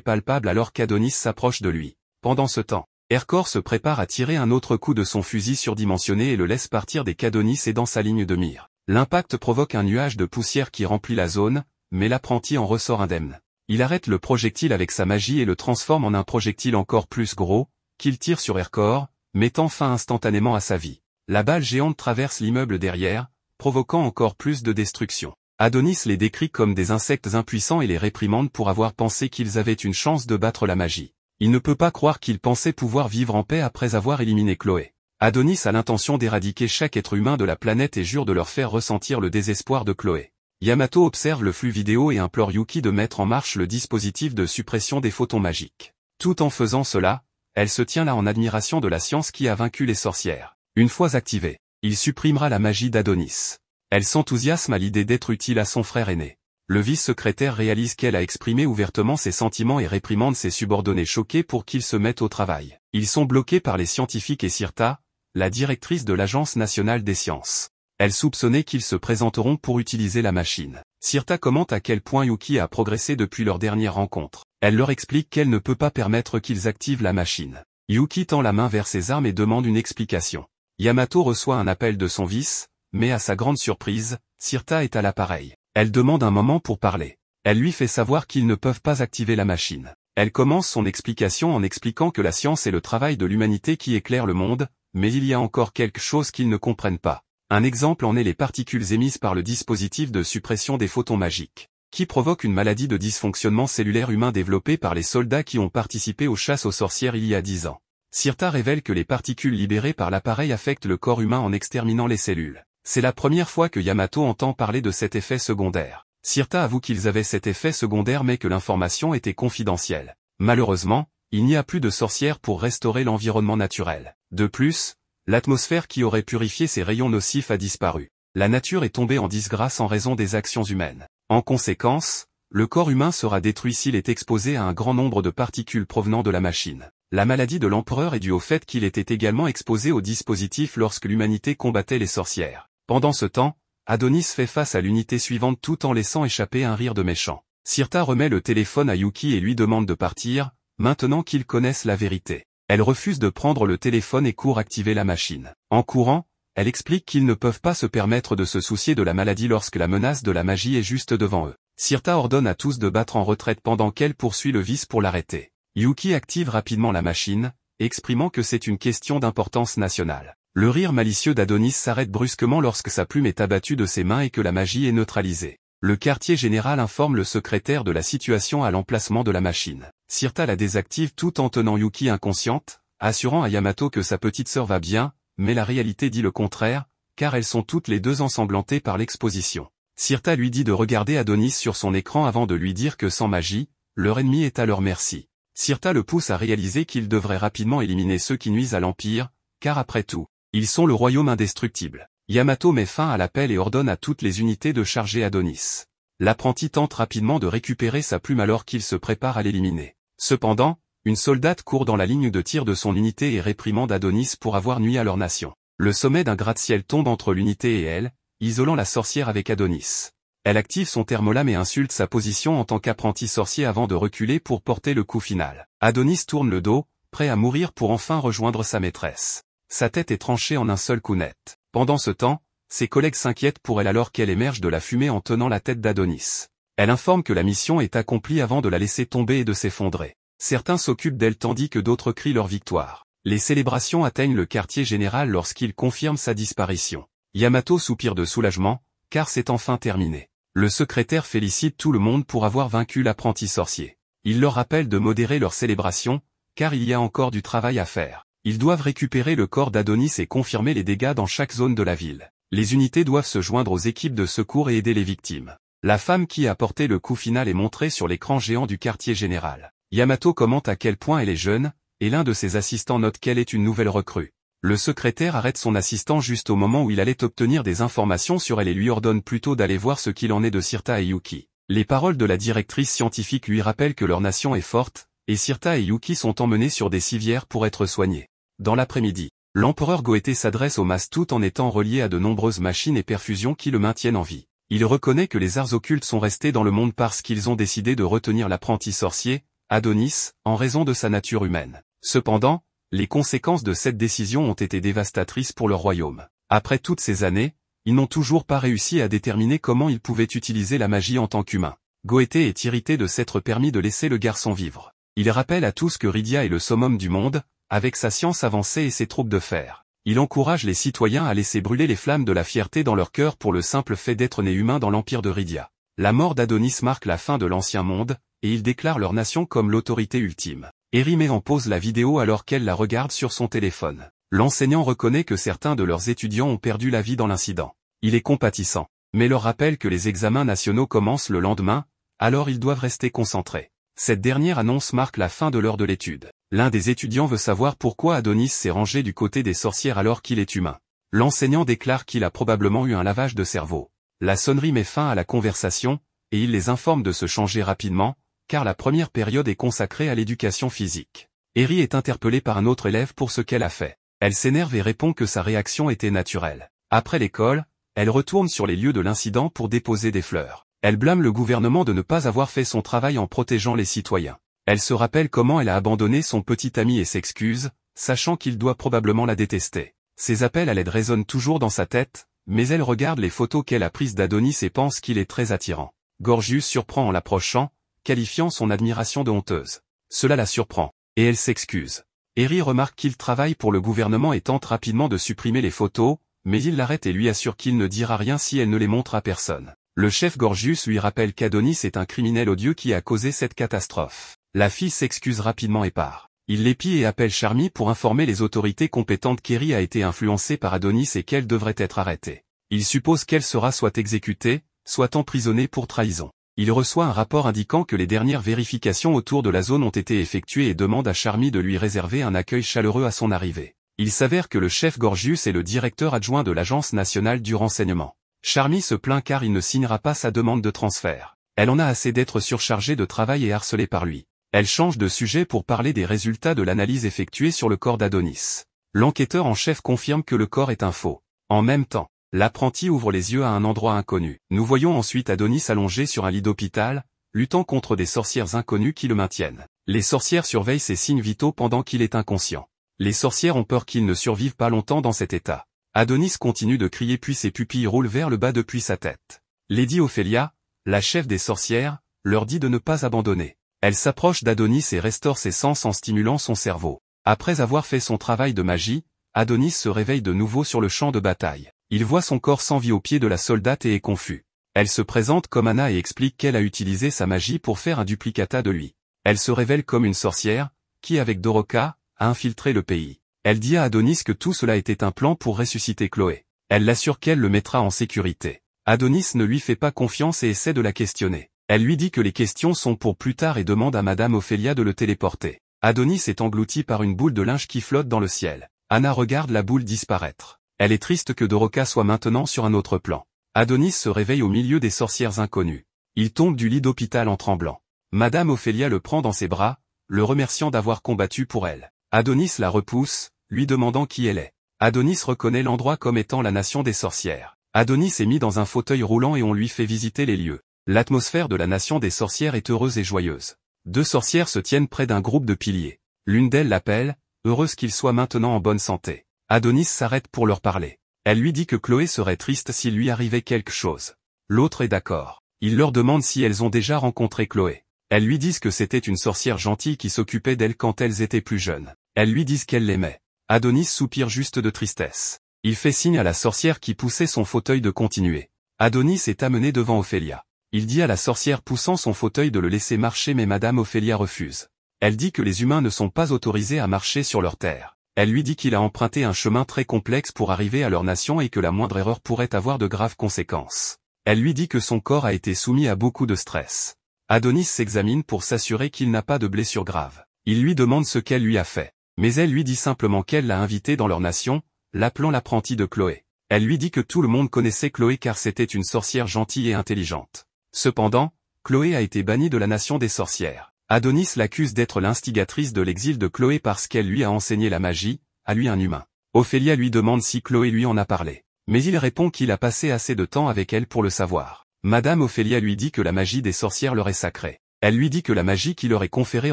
palpable alors qu'Adonis s'approche de lui. Pendant ce temps, Aircore se prépare à tirer un autre coup de son fusil surdimensionné et le laisse partir dès qu'Adonis est dans sa ligne de mire. L'impact provoque un nuage de poussière qui remplit la zone, mais l'apprenti en ressort indemne. Il arrête le projectile avec sa magie et le transforme en un projectile encore plus gros, qu'il tire sur Aircore, mettant fin instantanément à sa vie. La balle géante traverse l'immeuble derrière, provoquant encore plus de destruction. Adonis les décrit comme des insectes impuissants et les réprimande pour avoir pensé qu'ils avaient une chance de battre la magie. Il ne peut pas croire qu'ils pensaient pouvoir vivre en paix après avoir éliminé Chloé. Adonis a l'intention d'éradiquer chaque être humain de la planète et jure de leur faire ressentir le désespoir de Chloé. Yamato observe le flux vidéo et implore Yuki de mettre en marche le dispositif de suppression des photons magiques. Tout en faisant cela, elle se tient là en admiration de la science qui a vaincu les sorcières. Une fois activée, il supprimera la magie d'Adonis. Elle s'enthousiasme à l'idée d'être utile à son frère aîné. Le vice-secrétaire réalise qu'elle a exprimé ouvertement ses sentiments et réprimande ses subordonnés choqués pour qu'ils se mettent au travail. Ils sont bloqués par les scientifiques et Sirta, la directrice de l'Agence nationale des sciences. Elle soupçonnait qu'ils se présenteront pour utiliser la machine. Sirta commente à quel point Yuki a progressé depuis leur dernière rencontre. Elle leur explique qu'elle ne peut pas permettre qu'ils activent la machine. Yuki tend la main vers ses armes et demande une explication. Yamato reçoit un appel de son vice, mais à sa grande surprise, Sirta est à l'appareil. Elle demande un moment pour parler. Elle lui fait savoir qu'ils ne peuvent pas activer la machine. Elle commence son explication en expliquant que la science est le travail de l'humanité qui éclaire le monde, mais il y a encore quelque chose qu'ils ne comprennent pas. Un exemple en est les particules émises par le dispositif de suppression des photons magiques, qui provoque une maladie de dysfonctionnement cellulaire humain développée par les soldats qui ont participé aux chasses aux sorcières il y a 10 ans. Sirta révèle que les particules libérées par l'appareil affectent le corps humain en exterminant les cellules. C'est la première fois que Yamato entend parler de cet effet secondaire. Sirta avoue qu'ils avaient cet effet secondaire mais que l'information était confidentielle. Malheureusement, il n'y a plus de sorcières pour restaurer l'environnement naturel. De plus, l'atmosphère qui aurait purifié ces rayons nocifs a disparu. La nature est tombée en disgrâce en raison des actions humaines. En conséquence, le corps humain sera détruit s'il est exposé à un grand nombre de particules provenant de la machine. La maladie de l'empereur est due au fait qu'il était également exposé au dispositif lorsque l'humanité combattait les sorcières. Pendant ce temps, Adonis fait face à l'unité suivante tout en laissant échapper un rire de méchant. Sirta remet le téléphone à Yuki et lui demande de partir, maintenant qu'ils connaissent la vérité. Elle refuse de prendre le téléphone et court activer la machine. En courant, elle explique qu'ils ne peuvent pas se permettre de se soucier de la maladie lorsque la menace de la magie est juste devant eux. Sirta ordonne à tous de battre en retraite pendant qu'elle poursuit le vice pour l'arrêter. Yuki active rapidement la machine, exprimant que c'est une question d'importance nationale. Le rire malicieux d'Adonis s'arrête brusquement lorsque sa plume est abattue de ses mains et que la magie est neutralisée. Le quartier général informe le secrétaire de la situation à l'emplacement de la machine. Sirta la désactive tout en tenant Yuki inconsciente, assurant à Yamato que sa petite sœur va bien, mais la réalité dit le contraire, car elles sont toutes les deux ensanglantées par l'exposition. Sirta lui dit de regarder Adonis sur son écran avant de lui dire que sans magie, leur ennemi est à leur merci. Sirta le pousse à réaliser qu'il devrait rapidement éliminer ceux qui nuisent à l'Empire, car après tout, ils sont le royaume indestructible. Yamato met fin à l'appel et ordonne à toutes les unités de charger Adonis. L'apprenti tente rapidement de récupérer sa plume alors qu'il se prépare à l'éliminer. Cependant, une soldate court dans la ligne de tir de son unité et réprimande Adonis pour avoir nui à leur nation. Le sommet d'un gratte-ciel tombe entre l'unité et elle, isolant la sorcière avec Adonis. Elle active son thermolame et insulte sa position en tant qu'apprenti sorcier avant de reculer pour porter le coup final. Adonis tourne le dos, prêt à mourir pour enfin rejoindre sa maîtresse. Sa tête est tranchée en un seul coup net. Pendant ce temps, ses collègues s'inquiètent pour elle alors qu'elle émerge de la fumée en tenant la tête d'Adonis. Elle informe que la mission est accomplie avant de la laisser tomber et de s'effondrer. Certains s'occupent d'elle tandis que d'autres crient leur victoire. Les célébrations atteignent le quartier général lorsqu'il confirme sa disparition. Yamato soupire de soulagement, car c'est enfin terminé. Le secrétaire félicite tout le monde pour avoir vaincu l'apprenti sorcier. Il leur rappelle de modérer leur célébration, car il y a encore du travail à faire. Ils doivent récupérer le corps d'Adonis et confirmer les dégâts dans chaque zone de la ville. Les unités doivent se joindre aux équipes de secours et aider les victimes. La femme qui a porté le coup final est montrée sur l'écran géant du quartier général. Yamato commente à quel point elle est jeune, et l'un de ses assistants note qu'elle est une nouvelle recrue. Le secrétaire arrête son assistant juste au moment où il allait obtenir des informations sur elle et lui ordonne plutôt d'aller voir ce qu'il en est de Sirta et Yuki. Les paroles de la directrice scientifique lui rappellent que leur nation est forte, et Sirta et Yuki sont emmenés sur des civières pour être soignés. Dans l'après-midi, L'empereur Goété s'adresse au mas tout en étant relié à de nombreuses machines et perfusions qui le maintiennent en vie. Il reconnaît que les arts occultes sont restés dans le monde parce qu'ils ont décidé de retenir l'apprenti sorcier, Adonis, en raison de sa nature humaine. Cependant, les conséquences de cette décision ont été dévastatrices pour leur royaume. Après toutes ces années, ils n'ont toujours pas réussi à déterminer comment ils pouvaient utiliser la magie en tant qu'humains. Goété est irrité de s'être permis de laisser le garçon vivre. Il rappelle à tous que Rydia est le summum du monde, avec sa science avancée et ses troupes de fer. Il encourage les citoyens à laisser brûler les flammes de la fierté dans leur cœur pour le simple fait d'être nés humains dans l'empire de Rydia. La mort d'Adonis marque la fin de l'ancien monde, et il déclare leur nation comme l'autorité ultime. Eri met en pause la vidéo alors qu'elle la regarde sur son téléphone. L'enseignant reconnaît que certains de leurs étudiants ont perdu la vie dans l'incident. Il est compatissant, mais leur rappelle que les examens nationaux commencent le lendemain, alors ils doivent rester concentrés. Cette dernière annonce marque la fin de l'heure de l'étude. L'un des étudiants veut savoir pourquoi Adonis s'est rangé du côté des sorcières alors qu'il est humain. L'enseignant déclare qu'il a probablement eu un lavage de cerveau. La sonnerie met fin à la conversation, et il les informe de se changer rapidement, car la première période est consacrée à l'éducation physique. Eri est interpellée par un autre élève pour ce qu'elle a fait. Elle s'énerve et répond que sa réaction était naturelle. Après l'école, elle retourne sur les lieux de l'incident pour déposer des fleurs. Elle blâme le gouvernement de ne pas avoir fait son travail en protégeant les citoyens. Elle se rappelle comment elle a abandonné son petit ami et s'excuse, sachant qu'il doit probablement la détester. Ses appels à l'aide résonnent toujours dans sa tête, mais elle regarde les photos qu'elle a prises d'Adonis et pense qu'il est très attirant. Gorgius surprend en l'approchant, qualifiant son admiration de honteuse. Cela la surprend, et elle s'excuse. Eri remarque qu'il travaille pour le gouvernement et tente rapidement de supprimer les photos, mais il l'arrête et lui assure qu'il ne dira rien si elle ne les montre à personne. Le chef Gorgius lui rappelle qu'Adonis est un criminel odieux qui a causé cette catastrophe. La fille s'excuse rapidement et part. Il l'épie et appelle Charmy pour informer les autorités compétentes qu'Eri a été influencée par Adonis et qu'elle devrait être arrêtée. Il suppose qu'elle sera soit exécutée, soit emprisonnée pour trahison. Il reçoit un rapport indiquant que les dernières vérifications autour de la zone ont été effectuées et demande à Charmy de lui réserver un accueil chaleureux à son arrivée. Il s'avère que le chef Gorgius est le directeur adjoint de l'Agence nationale du renseignement. Charmy se plaint car il ne signera pas sa demande de transfert. Elle en a assez d'être surchargée de travail et harcelée par lui. Elle change de sujet pour parler des résultats de l'analyse effectuée sur le corps d'Adonis. L'enquêteur en chef confirme que le corps est un faux. En même temps, l'apprenti ouvre les yeux à un endroit inconnu. Nous voyons ensuite Adonis allongé sur un lit d'hôpital, luttant contre des sorcières inconnues qui le maintiennent. Les sorcières surveillent ses signes vitaux pendant qu'il est inconscient. Les sorcières ont peur qu'il ne survive pas longtemps dans cet état. Adonis continue de crier puis ses pupilles roulent vers le bas depuis sa tête. Lady Ophélia, la chef des sorcières, leur dit de ne pas abandonner. Elle s'approche d'Adonis et restaure ses sens en stimulant son cerveau. Après avoir fait son travail de magie, Adonis se réveille de nouveau sur le champ de bataille. Il voit son corps sans vie au pied de la soldate et est confus. Elle se présente comme Anna et explique qu'elle a utilisé sa magie pour faire un duplicata de lui. Elle se révèle comme une sorcière, qui avec Doroka, a infiltré le pays. Elle dit à Adonis que tout cela était un plan pour ressusciter Chloé. Elle l'assure qu'elle le mettra en sécurité. Adonis ne lui fait pas confiance et essaie de la questionner. Elle lui dit que les questions sont pour plus tard et demande à Madame Ophélia de le téléporter. Adonis est englouti par une boule de linge qui flotte dans le ciel. Anna regarde la boule disparaître. Elle est triste que Doroka soit maintenant sur un autre plan. Adonis se réveille au milieu des sorcières inconnues. Il tombe du lit d'hôpital en tremblant. Madame Ophélia le prend dans ses bras, le remerciant d'avoir combattu pour elle. Adonis la repousse, lui demandant qui elle est. Adonis reconnaît l'endroit comme étant la nation des sorcières. Adonis est mis dans un fauteuil roulant et on lui fait visiter les lieux. L'atmosphère de la nation des sorcières est heureuse et joyeuse. Deux sorcières se tiennent près d'un groupe de piliers. L'une d'elles l'appelle, heureuse qu'il soit maintenant en bonne santé. Adonis s'arrête pour leur parler. Elle lui dit que Chloé serait triste s'il lui arrivait quelque chose. L'autre est d'accord. Il leur demande si elles ont déjà rencontré Chloé. Elles lui disent que c'était une sorcière gentille qui s'occupait d'elles quand elles étaient plus jeunes. Elles lui disent qu'elle l'aimait. Adonis soupire juste de tristesse. Il fait signe à la sorcière qui poussait son fauteuil de continuer. Adonis est amené devant Ophélia. Il dit à la sorcière poussant son fauteuil de le laisser marcher mais Madame Ophélia refuse. Elle dit que les humains ne sont pas autorisés à marcher sur leur terre. Elle lui dit qu'il a emprunté un chemin très complexe pour arriver à leur nation et que la moindre erreur pourrait avoir de graves conséquences. Elle lui dit que son corps a été soumis à beaucoup de stress. Adonis s'examine pour s'assurer qu'il n'a pas de blessures graves. Il lui demande ce qu'elle lui a fait. Mais elle lui dit simplement qu'elle l'a invité dans leur nation, l'appelant l'apprenti de Chloé. Elle lui dit que tout le monde connaissait Chloé car c'était une sorcière gentille et intelligente. Cependant, Chloé a été bannie de la nation des sorcières. Adonis l'accuse d'être l'instigatrice de l'exil de Chloé parce qu'elle lui a enseigné la magie, à lui un humain. Ophélia lui demande si Chloé lui en a parlé. Mais il répond qu'il a passé assez de temps avec elle pour le savoir. Madame Ophélia lui dit que la magie des sorcières leur est sacrée. Elle lui dit que la magie qui leur est conférée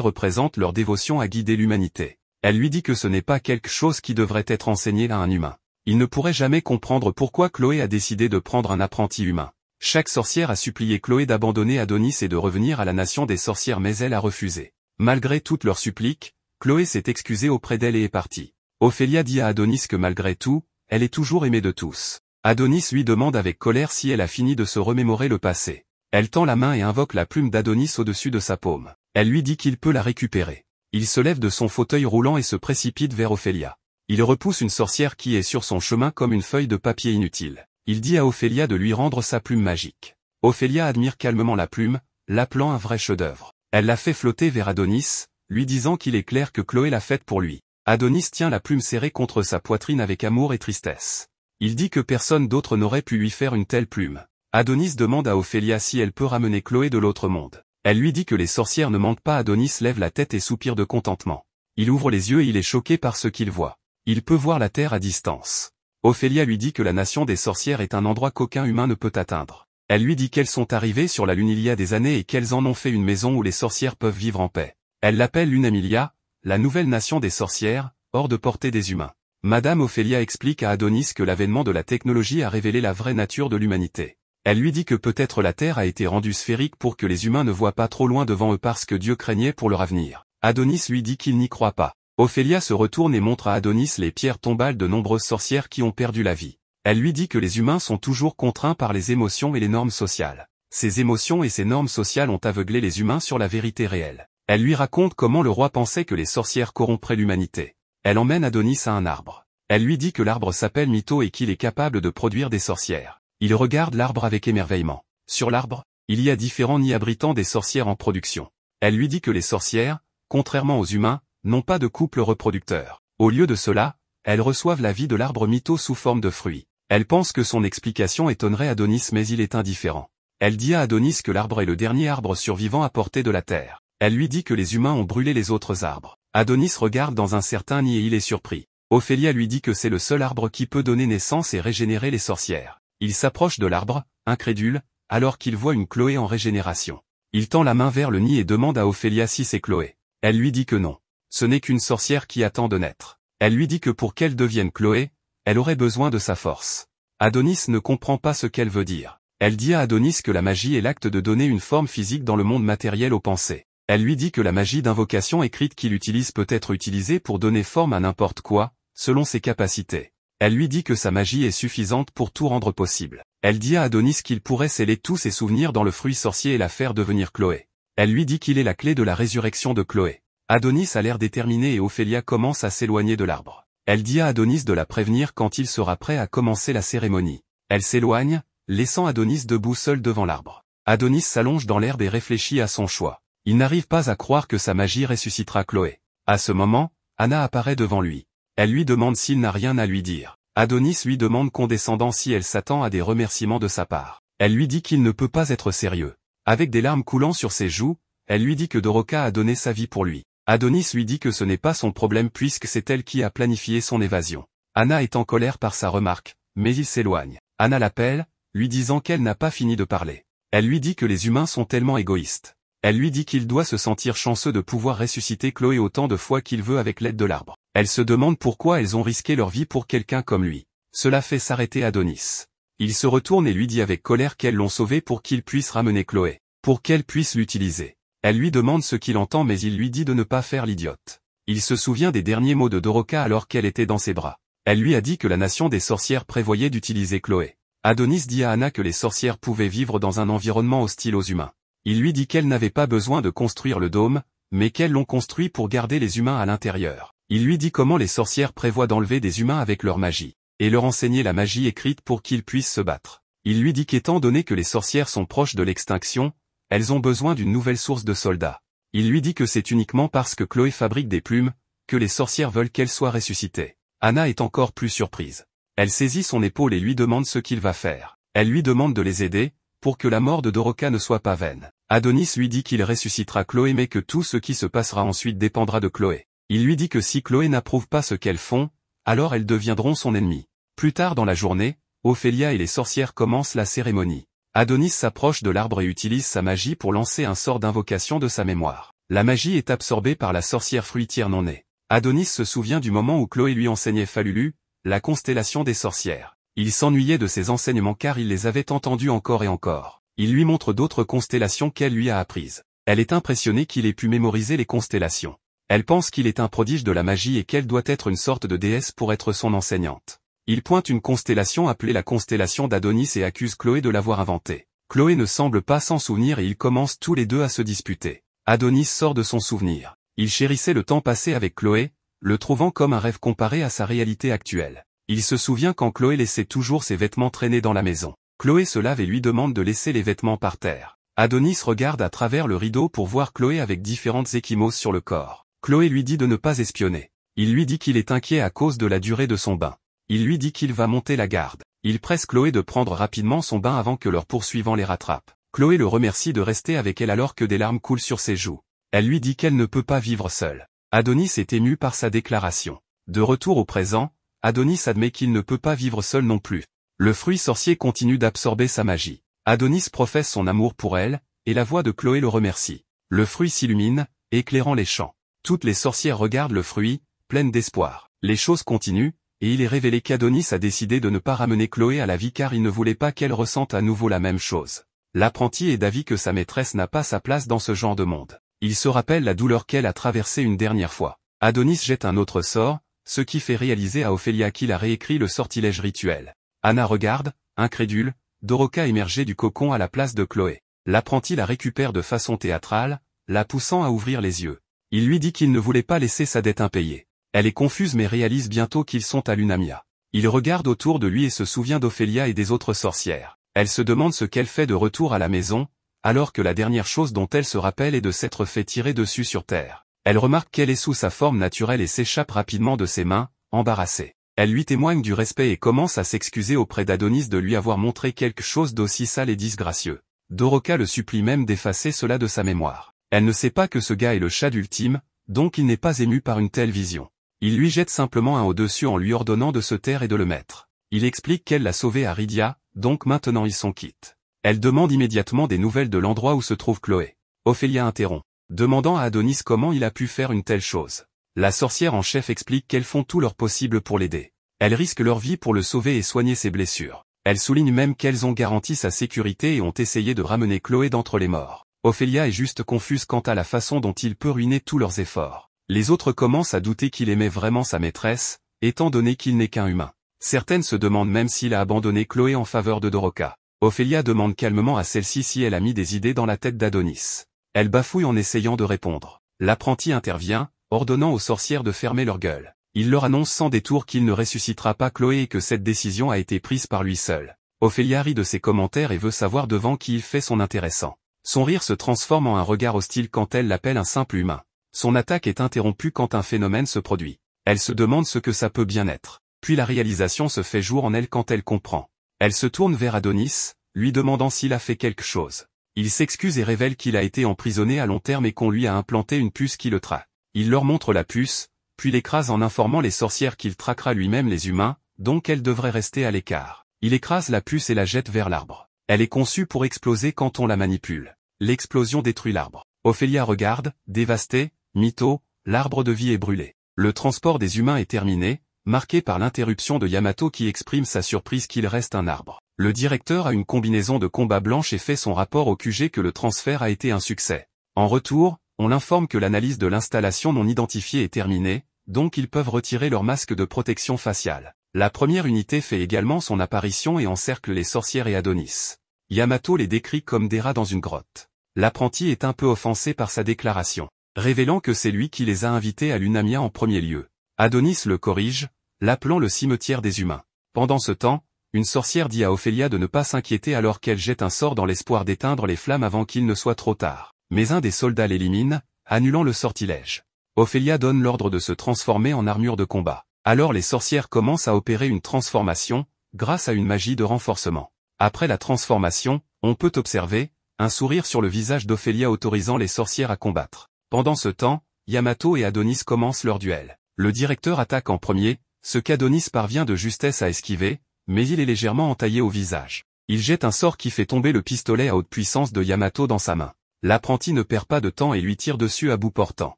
représente leur dévotion à guider l'humanité. Elle lui dit que ce n'est pas quelque chose qui devrait être enseigné à un humain. Il ne pourrait jamais comprendre pourquoi Chloé a décidé de prendre un apprenti humain. Chaque sorcière a supplié Chloé d'abandonner Adonis et de revenir à la nation des sorcières mais elle a refusé. Malgré toutes leurs suppliques, Chloé s'est excusée auprès d'elle et est partie. Ophélia dit à Adonis que malgré tout, elle est toujours aimée de tous. Adonis lui demande avec colère si elle a fini de se remémorer le passé. Elle tend la main et invoque la plume d'Adonis au-dessus de sa paume. Elle lui dit qu'il peut la récupérer. Il se lève de son fauteuil roulant et se précipite vers Ophélia. Il repousse une sorcière qui est sur son chemin comme une feuille de papier inutile. Il dit à Ophélia de lui rendre sa plume magique. Ophélia admire calmement la plume, l'appelant un vrai chef-d'œuvre. Elle la fait flotter vers Adonis, lui disant qu'il est clair que Chloé l'a faite pour lui. Adonis tient la plume serrée contre sa poitrine avec amour et tristesse. Il dit que personne d'autre n'aurait pu lui faire une telle plume. Adonis demande à Ophélia si elle peut ramener Chloé de l'autre monde. Elle lui dit que les sorcières ne mentent pas. Adonis lève la tête et soupire de contentement. Il ouvre les yeux et il est choqué par ce qu'il voit. Il peut voir la terre à distance. Ophélia lui dit que la nation des sorcières est un endroit qu'aucun humain ne peut atteindre. Elle lui dit qu'elles sont arrivées sur la Lune il y a des années et qu'elles en ont fait une maison où les sorcières peuvent vivre en paix. Elle l'appelle Lunamilia, la nouvelle nation des sorcières, hors de portée des humains. Madame Ophélia explique à Adonis que l'avènement de la technologie a révélé la vraie nature de l'humanité. Elle lui dit que peut-être la Terre a été rendue sphérique pour que les humains ne voient pas trop loin devant eux parce que Dieu craignait pour leur avenir. Adonis lui dit qu'il n'y croit pas. Ophélia se retourne et montre à Adonis les pierres tombales de nombreuses sorcières qui ont perdu la vie. Elle lui dit que les humains sont toujours contraints par les émotions et les normes sociales. Ces émotions et ces normes sociales ont aveuglé les humains sur la vérité réelle. Elle lui raconte comment le roi pensait que les sorcières corrompraient l'humanité. Elle emmène Adonis à un arbre. Elle lui dit que l'arbre s'appelle Mytho et qu'il est capable de produire des sorcières. Il regarde l'arbre avec émerveillement. Sur l'arbre, il y a différents nids abritant des sorcières en production. Elle lui dit que les sorcières, contrairement aux humains, n'ont pas de couple reproducteur. Au lieu de cela, elles reçoivent la vie de l'arbre Mytho sous forme de fruits. Elle pense que son explication étonnerait Adonis mais il est indifférent. Elle dit à Adonis que l'arbre est le dernier arbre survivant à portée de la terre. Elle lui dit que les humains ont brûlé les autres arbres. Adonis regarde dans un certain nid et il est surpris. Ophélia lui dit que c'est le seul arbre qui peut donner naissance et régénérer les sorcières. Il s'approche de l'arbre, incrédule, alors qu'il voit une Chloé en régénération. Il tend la main vers le nid et demande à Ophélia si c'est Chloé. Elle lui dit que non. Ce n'est qu'une sorcière qui attend de naître. Elle lui dit que pour qu'elle devienne Chloé, elle aurait besoin de sa force. Adonis ne comprend pas ce qu'elle veut dire. Elle dit à Adonis que la magie est l'acte de donner une forme physique dans le monde matériel aux pensées. Elle lui dit que la magie d'invocation écrite qu'il utilise peut être utilisée pour donner forme à n'importe quoi, selon ses capacités. Elle lui dit que sa magie est suffisante pour tout rendre possible. Elle dit à Adonis qu'il pourrait sceller tous ses souvenirs dans le fruit sorcier et la faire devenir Chloé. Elle lui dit qu'il est la clé de la résurrection de Chloé. Adonis a l'air déterminé et Ophélia commence à s'éloigner de l'arbre. Elle dit à Adonis de la prévenir quand il sera prêt à commencer la cérémonie. Elle s'éloigne, laissant Adonis debout seul devant l'arbre. Adonis s'allonge dans l'herbe et réfléchit à son choix. Il n'arrive pas à croire que sa magie ressuscitera Chloé. À ce moment, Anna apparaît devant lui. Elle lui demande s'il n'a rien à lui dire. Adonis lui demande condescendant si elle s'attend à des remerciements de sa part. Elle lui dit qu'il ne peut pas être sérieux. Avec des larmes coulant sur ses joues, elle lui dit que Doroka a donné sa vie pour lui. Adonis lui dit que ce n'est pas son problème puisque c'est elle qui a planifié son évasion. Anna est en colère par sa remarque, mais il s'éloigne. Anna l'appelle, lui disant qu'elle n'a pas fini de parler. Elle lui dit que les humains sont tellement égoïstes. Elle lui dit qu'il doit se sentir chanceux de pouvoir ressusciter Chloé autant de fois qu'il veut avec l'aide de l'arbre. Elle se demande pourquoi elles ont risqué leur vie pour quelqu'un comme lui. Cela fait s'arrêter Adonis. Il se retourne et lui dit avec colère qu'elles l'ont sauvé pour qu'il puisse ramener Chloé, pour qu'elle puisse l'utiliser. Elle lui demande ce qu'il entend mais il lui dit de ne pas faire l'idiote. Il se souvient des derniers mots de Doroka alors qu'elle était dans ses bras. Elle lui a dit que la nation des sorcières prévoyait d'utiliser Chloé. Adonis dit à Anna que les sorcières pouvaient vivre dans un environnement hostile aux humains. Il lui dit qu'elles n'avaient pas besoin de construire le dôme, mais qu'elles l'ont construit pour garder les humains à l'intérieur. Il lui dit comment les sorcières prévoient d'enlever des humains avec leur magie, et leur enseigner la magie écrite pour qu'ils puissent se battre. Il lui dit qu'étant donné que les sorcières sont proches de l'extinction, elles ont besoin d'une nouvelle source de soldats. Il lui dit que c'est uniquement parce que Chloé fabrique des plumes, que les sorcières veulent qu'elle soit ressuscitée. Anna est encore plus surprise. Elle saisit son épaule et lui demande ce qu'il va faire. Elle lui demande de les aider, pour que la mort de Doroka ne soit pas vaine. Adonis lui dit qu'il ressuscitera Chloé mais que tout ce qui se passera ensuite dépendra de Chloé. Il lui dit que si Chloé n'approuve pas ce qu'elles font, alors elles deviendront son ennemi. Plus tard dans la journée, Ophélia et les sorcières commencent la cérémonie. Adonis s'approche de l'arbre et utilise sa magie pour lancer un sort d'invocation de sa mémoire. La magie est absorbée par la sorcière fruitière non née. Adonis se souvient du moment où Chloé lui enseignait Falulu, la constellation des sorcières. Il s'ennuyait de ses enseignements car il les avait entendus encore et encore. Il lui montre d'autres constellations qu'elle lui a apprises. Elle est impressionnée qu'il ait pu mémoriser les constellations. Elle pense qu'il est un prodige de la magie et qu'elle doit être une sorte de déesse pour être son enseignante. Il pointe une constellation appelée la constellation d'Adonis et accuse Chloé de l'avoir inventée. Chloé ne semble pas s'en souvenir et ils commencent tous les deux à se disputer. Adonis sort de son souvenir. Il chérissait le temps passé avec Chloé, le trouvant comme un rêve comparé à sa réalité actuelle. Il se souvient quand Chloé laissait toujours ses vêtements traîner dans la maison. Chloé se lave et lui demande de laisser les vêtements par terre. Adonis regarde à travers le rideau pour voir Chloé avec différentes ecchymoses sur le corps. Chloé lui dit de ne pas espionner. Il lui dit qu'il est inquiet à cause de la durée de son bain. Il lui dit qu'il va monter la garde. Il presse Chloé de prendre rapidement son bain avant que leurs poursuivants les rattrapent. Chloé le remercie de rester avec elle alors que des larmes coulent sur ses joues. Elle lui dit qu'elle ne peut pas vivre seule. Adonis est ému par sa déclaration. De retour au présent, Adonis admet qu'il ne peut pas vivre seul non plus. Le fruit sorcier continue d'absorber sa magie. Adonis professe son amour pour elle, et la voix de Chloé le remercie. Le fruit s'illumine, éclairant les champs. Toutes les sorcières regardent le fruit, pleines d'espoir. Les choses continuent, et il est révélé qu'Adonis a décidé de ne pas ramener Chloé à la vie car il ne voulait pas qu'elle ressente à nouveau la même chose. L'apprenti est d'avis que sa maîtresse n'a pas sa place dans ce genre de monde. Il se rappelle la douleur qu'elle a traversée une dernière fois. Adonis jette un autre sort, ce qui fait réaliser à Ophélia qu'il a réécrit le sortilège rituel. Anna regarde, incrédule, Doroka émerger du cocon à la place de Chloé. L'apprenti la récupère de façon théâtrale, la poussant à ouvrir les yeux. Il lui dit qu'il ne voulait pas laisser sa dette impayée. Elle est confuse mais réalise bientôt qu'ils sont à l'Unamia. Il regarde autour de lui et se souvient d'Ophélia et des autres sorcières. Elle se demande ce qu'elle fait de retour à la maison, alors que la dernière chose dont elle se rappelle est de s'être fait tirer dessus sur terre. Elle remarque qu'elle est sous sa forme naturelle et s'échappe rapidement de ses mains, embarrassée. Elle lui témoigne du respect et commence à s'excuser auprès d'Adonis de lui avoir montré quelque chose d'aussi sale et disgracieux. Doroka le supplie même d'effacer cela de sa mémoire. Elle ne sait pas que ce gars est le Chad ultime, donc il n'est pas ému par une telle vision. Il lui jette simplement un au-dessus en lui ordonnant de se taire et de le mettre. Il explique qu'elle l'a sauvé à Rydia, donc maintenant ils sont quittes. Elle demande immédiatement des nouvelles de l'endroit où se trouve Chloé. Ophélia interrompt, demandant à Adonis comment il a pu faire une telle chose. La sorcière en chef explique qu'elles font tout leur possible pour l'aider. Elles risquent leur vie pour le sauver et soigner ses blessures. Elle souligne même qu'elles ont garanti sa sécurité et ont essayé de ramener Chloé d'entre les morts. Ophélia est juste confuse quant à la façon dont il peut ruiner tous leurs efforts. Les autres commencent à douter qu'il aimait vraiment sa maîtresse, étant donné qu'il n'est qu'un humain. Certaines se demandent même s'il a abandonné Chloé en faveur de Doroka. Ophélia demande calmement à celle-ci si elle a mis des idées dans la tête d'Adonis. Elle bafouille en essayant de répondre. L'apprenti intervient, ordonnant aux sorcières de fermer leur gueule. Il leur annonce sans détour qu'il ne ressuscitera pas Chloé et que cette décision a été prise par lui seul. Ophélia rit de ses commentaires et veut savoir devant qui il fait son intéressant. Son rire se transforme en un regard hostile quand elle l'appelle un simple humain. Son attaque est interrompue quand un phénomène se produit. Elle se demande ce que ça peut bien être. Puis la réalisation se fait jour en elle quand elle comprend. Elle se tourne vers Adonis, lui demandant s'il a fait quelque chose. Il s'excuse et révèle qu'il a été emprisonné à long terme et qu'on lui a implanté une puce qui le traque. Il leur montre la puce, puis l'écrase en informant les sorcières qu'il traquera lui-même les humains, donc elles devraient rester à l'écart. Il écrase la puce et la jette vers l'arbre. Elle est conçue pour exploser quand on la manipule. L'explosion détruit l'arbre. Ophélia regarde, dévastée, mytho, l'arbre de vie est brûlé. Le transport des humains est terminé, marqué par l'interruption de Yamato qui exprime sa surprise qu'il reste un arbre. Le directeur a une combinaison de combat blanche et fait son rapport au QG que le transfert a été un succès. En retour, on l'informe que l'analyse de l'installation non identifiée est terminée, donc ils peuvent retirer leur masque de protection faciale. La première unité fait également son apparition et encercle les sorcières et Adonis. Yamato les décrit comme des rats dans une grotte. L'apprenti est un peu offensé par sa déclaration, révélant que c'est lui qui les a invités à l'Unamia en premier lieu. Adonis le corrige, l'appelant le cimetière des humains. Pendant ce temps, une sorcière dit à Ophélia de ne pas s'inquiéter alors qu'elle jette un sort dans l'espoir d'éteindre les flammes avant qu'il ne soit trop tard. Mais un des soldats l'élimine, annulant le sortilège. Ophélia donne l'ordre de se transformer en armure de combat. Alors les sorcières commencent à opérer une transformation, grâce à une magie de renforcement. Après la transformation, on peut observer un sourire sur le visage d'Ophélia autorisant les sorcières à combattre. Pendant ce temps, Yamato et Adonis commencent leur duel. Le directeur attaque en premier, ce qu'Adonis parvient de justesse à esquiver, mais il est légèrement entaillé au visage. Il jette un sort qui fait tomber le pistolet à haute puissance de Yamato dans sa main. L'apprenti ne perd pas de temps et lui tire dessus à bout portant.